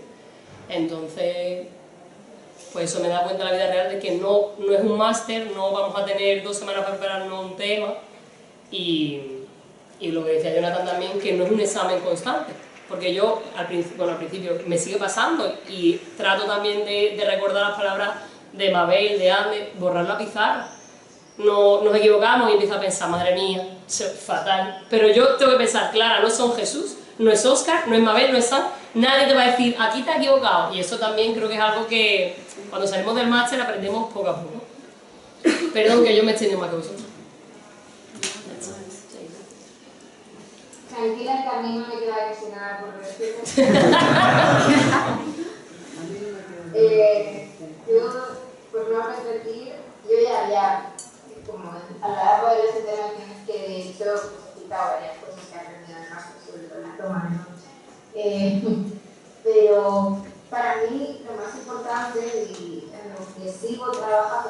Entonces, pues eso me da cuenta en la vida real de que no es un máster, no vamos a tener 2 semanas para prepararnos un tema y lo que decía Jonathan también, que no es un examen constante. Porque yo, al principio me sigue pasando y trato también de recordar las palabras de Mabel, de Anne, borrar la pizarra. Nos equivocamos y empiezo a pensar, madre mía, fatal. Pero yo tengo que pensar, Clara, no son Jesús, no es Óscar, no es Mabel, no es Sam. Nadie te va a decir, aquí te has equivocado. Y eso también creo que es algo que cuando salimos del máster aprendemos poco a poco. Perdón que yo me extiendo más que vosotros. Tranquila, que a mí no me queda casi nada por decirte. Yo, por no repetir, yo ya como a lo largo de las intervenciones que he hecho, pues he citado varias cosas que he aprendido en el máster, sobre todo en la toma de noche. Pero para mí lo más importante y en lo que sigo trabajando,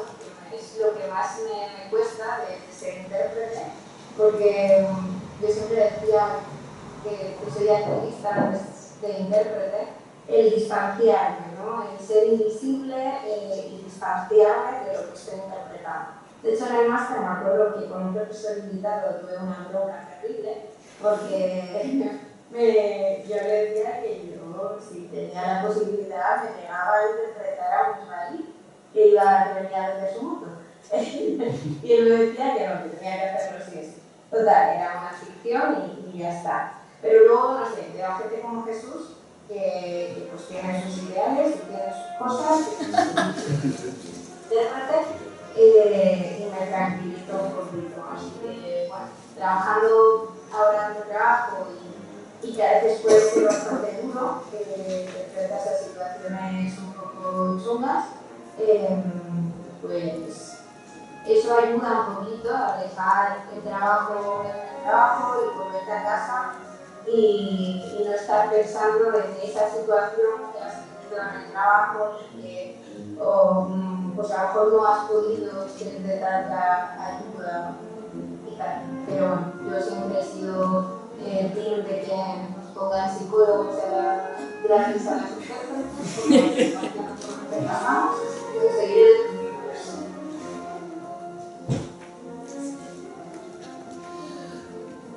es lo que más me cuesta de ser intérprete, porque yo siempre decía que soy activista de intérprete, el distanciarme, ¿no? El ser invisible y distanciarme de lo que estoy interpretando. De hecho, en el máster me acuerdo que con un profesor invitado tuve una bronca terrible, porque yo le decía que yo, si tenía la posibilidad, me negaba a interpretar a un israelí que venía desde su mundo. Y él me decía que no, que tenía que hacerlo sí o sí. Total, era una ficción y ya está. Pero luego, no sé, veo a gente como Jesús que pues tiene sus ideales y tiene sus cosas, y me tranquilizo un poquito. Así que, bueno, trabajando ahora en mi trabajo y que a veces puede ser bastante duro, enfrentas a situaciones un poco chungas, pues eso ayuda un poquito a dejar el trabajo y volverte a casa y no estar pensando en esa situación que has tenido en el trabajo y que pues a lo mejor no has podido intentar la ayuda y tal. Pero bueno, yo siempre he sido team de que nos pongan psicólogos gratis a las intérpretes, porque nos seguir.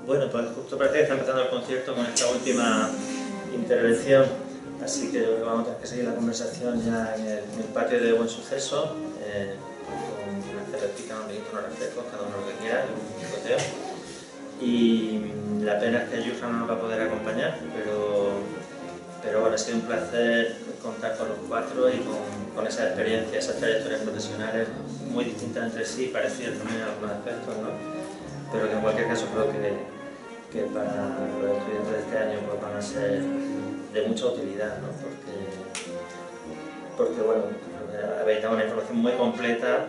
Bueno, pues justo parece que está empezando el concierto con esta última intervención, así que yo creo que vamos a tener que seguir la conversación ya en el patio de Buen Suceso, con una cervecita, un vinito, unos refrescos, cada uno lo que quiera, un picoteo. Y la pena es que Yusra no nos va a poder acompañar, pero bueno, ha sido un placer contar con los cuatro y con esa experiencia, esas trayectorias profesionales muy distintas entre sí, parecidas también en algunos aspectos, ¿no? Pero que en cualquier caso creo que para los estudiantes de este año pues van a ser de mucha utilidad, ¿no? Porque bueno, habéis dado una información muy completa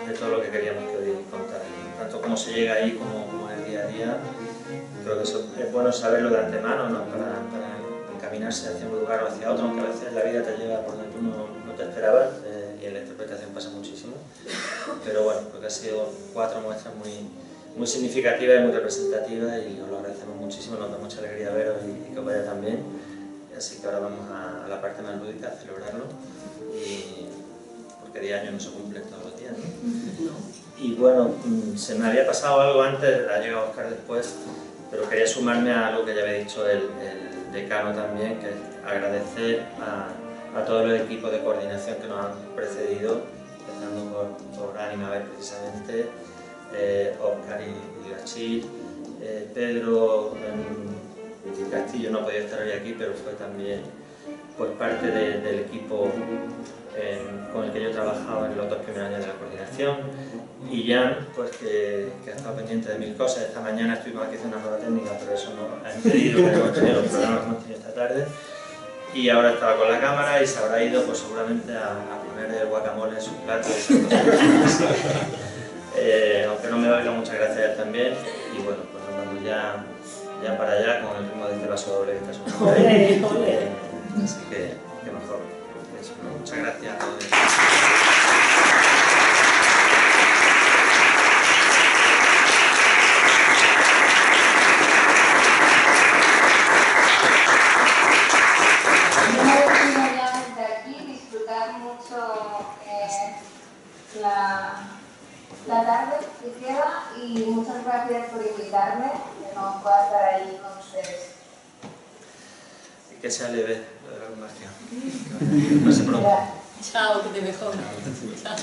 de todo lo que queríamos que hoy contar, tanto cómo se llega ahí como en el día a día. Creo que eso es bueno saberlo de antemano, ¿no? Para encaminarse hacia un lugar o hacia otro, aunque a veces la vida te lleva por donde tú no te esperabas, y en la interpretación pasa muchísimo. Pero bueno, creo que ha sido 4 muestras muy significativa y muy representativa y os lo agradecemos muchísimo, nos da mucha alegría veros y que os vaya tan bien. Así que ahora vamos a la parte más lúdica, a celebrarlo, porque 10 años no se cumplen todos los días, ¿no? Y bueno, se me había pasado algo antes, ha llegado Óscar después, pero quería sumarme a algo que ya había dicho el decano también, que es agradecer a todo el equipo de coordinación que nos han precedido, empezando por Ani Mabel precisamente, Óscar y Gachil, Pedro Castillo no podía estar hoy aquí, pero fue también pues, parte del equipo con el que yo he trabajado en los 2 primeros años de la coordinación, y Jan, pues, que ha estado pendiente de 1000 cosas. Esta mañana estuvimos aquí haciendo una prueba técnica, pero eso no ha impedido que hemos tenido los programas que hemos tenido esta tarde, y ahora estaba con la cámara y se habrá ido pues, seguramente a poner el guacamole en su plato y esas cosas. Aunque no me oiga, muchas gracias a él también, y bueno, pues nos vamos ya para allá con el ritmo de este vaso doble que está sonando ahí. Así que mejor. Eso, ¿no? Muchas gracias a todos. gracias por invitarme, que no pueda estar ahí con ustedes. Y que sea leve lo de la magia. No se preocupe. Chao, que te mejores. Chao.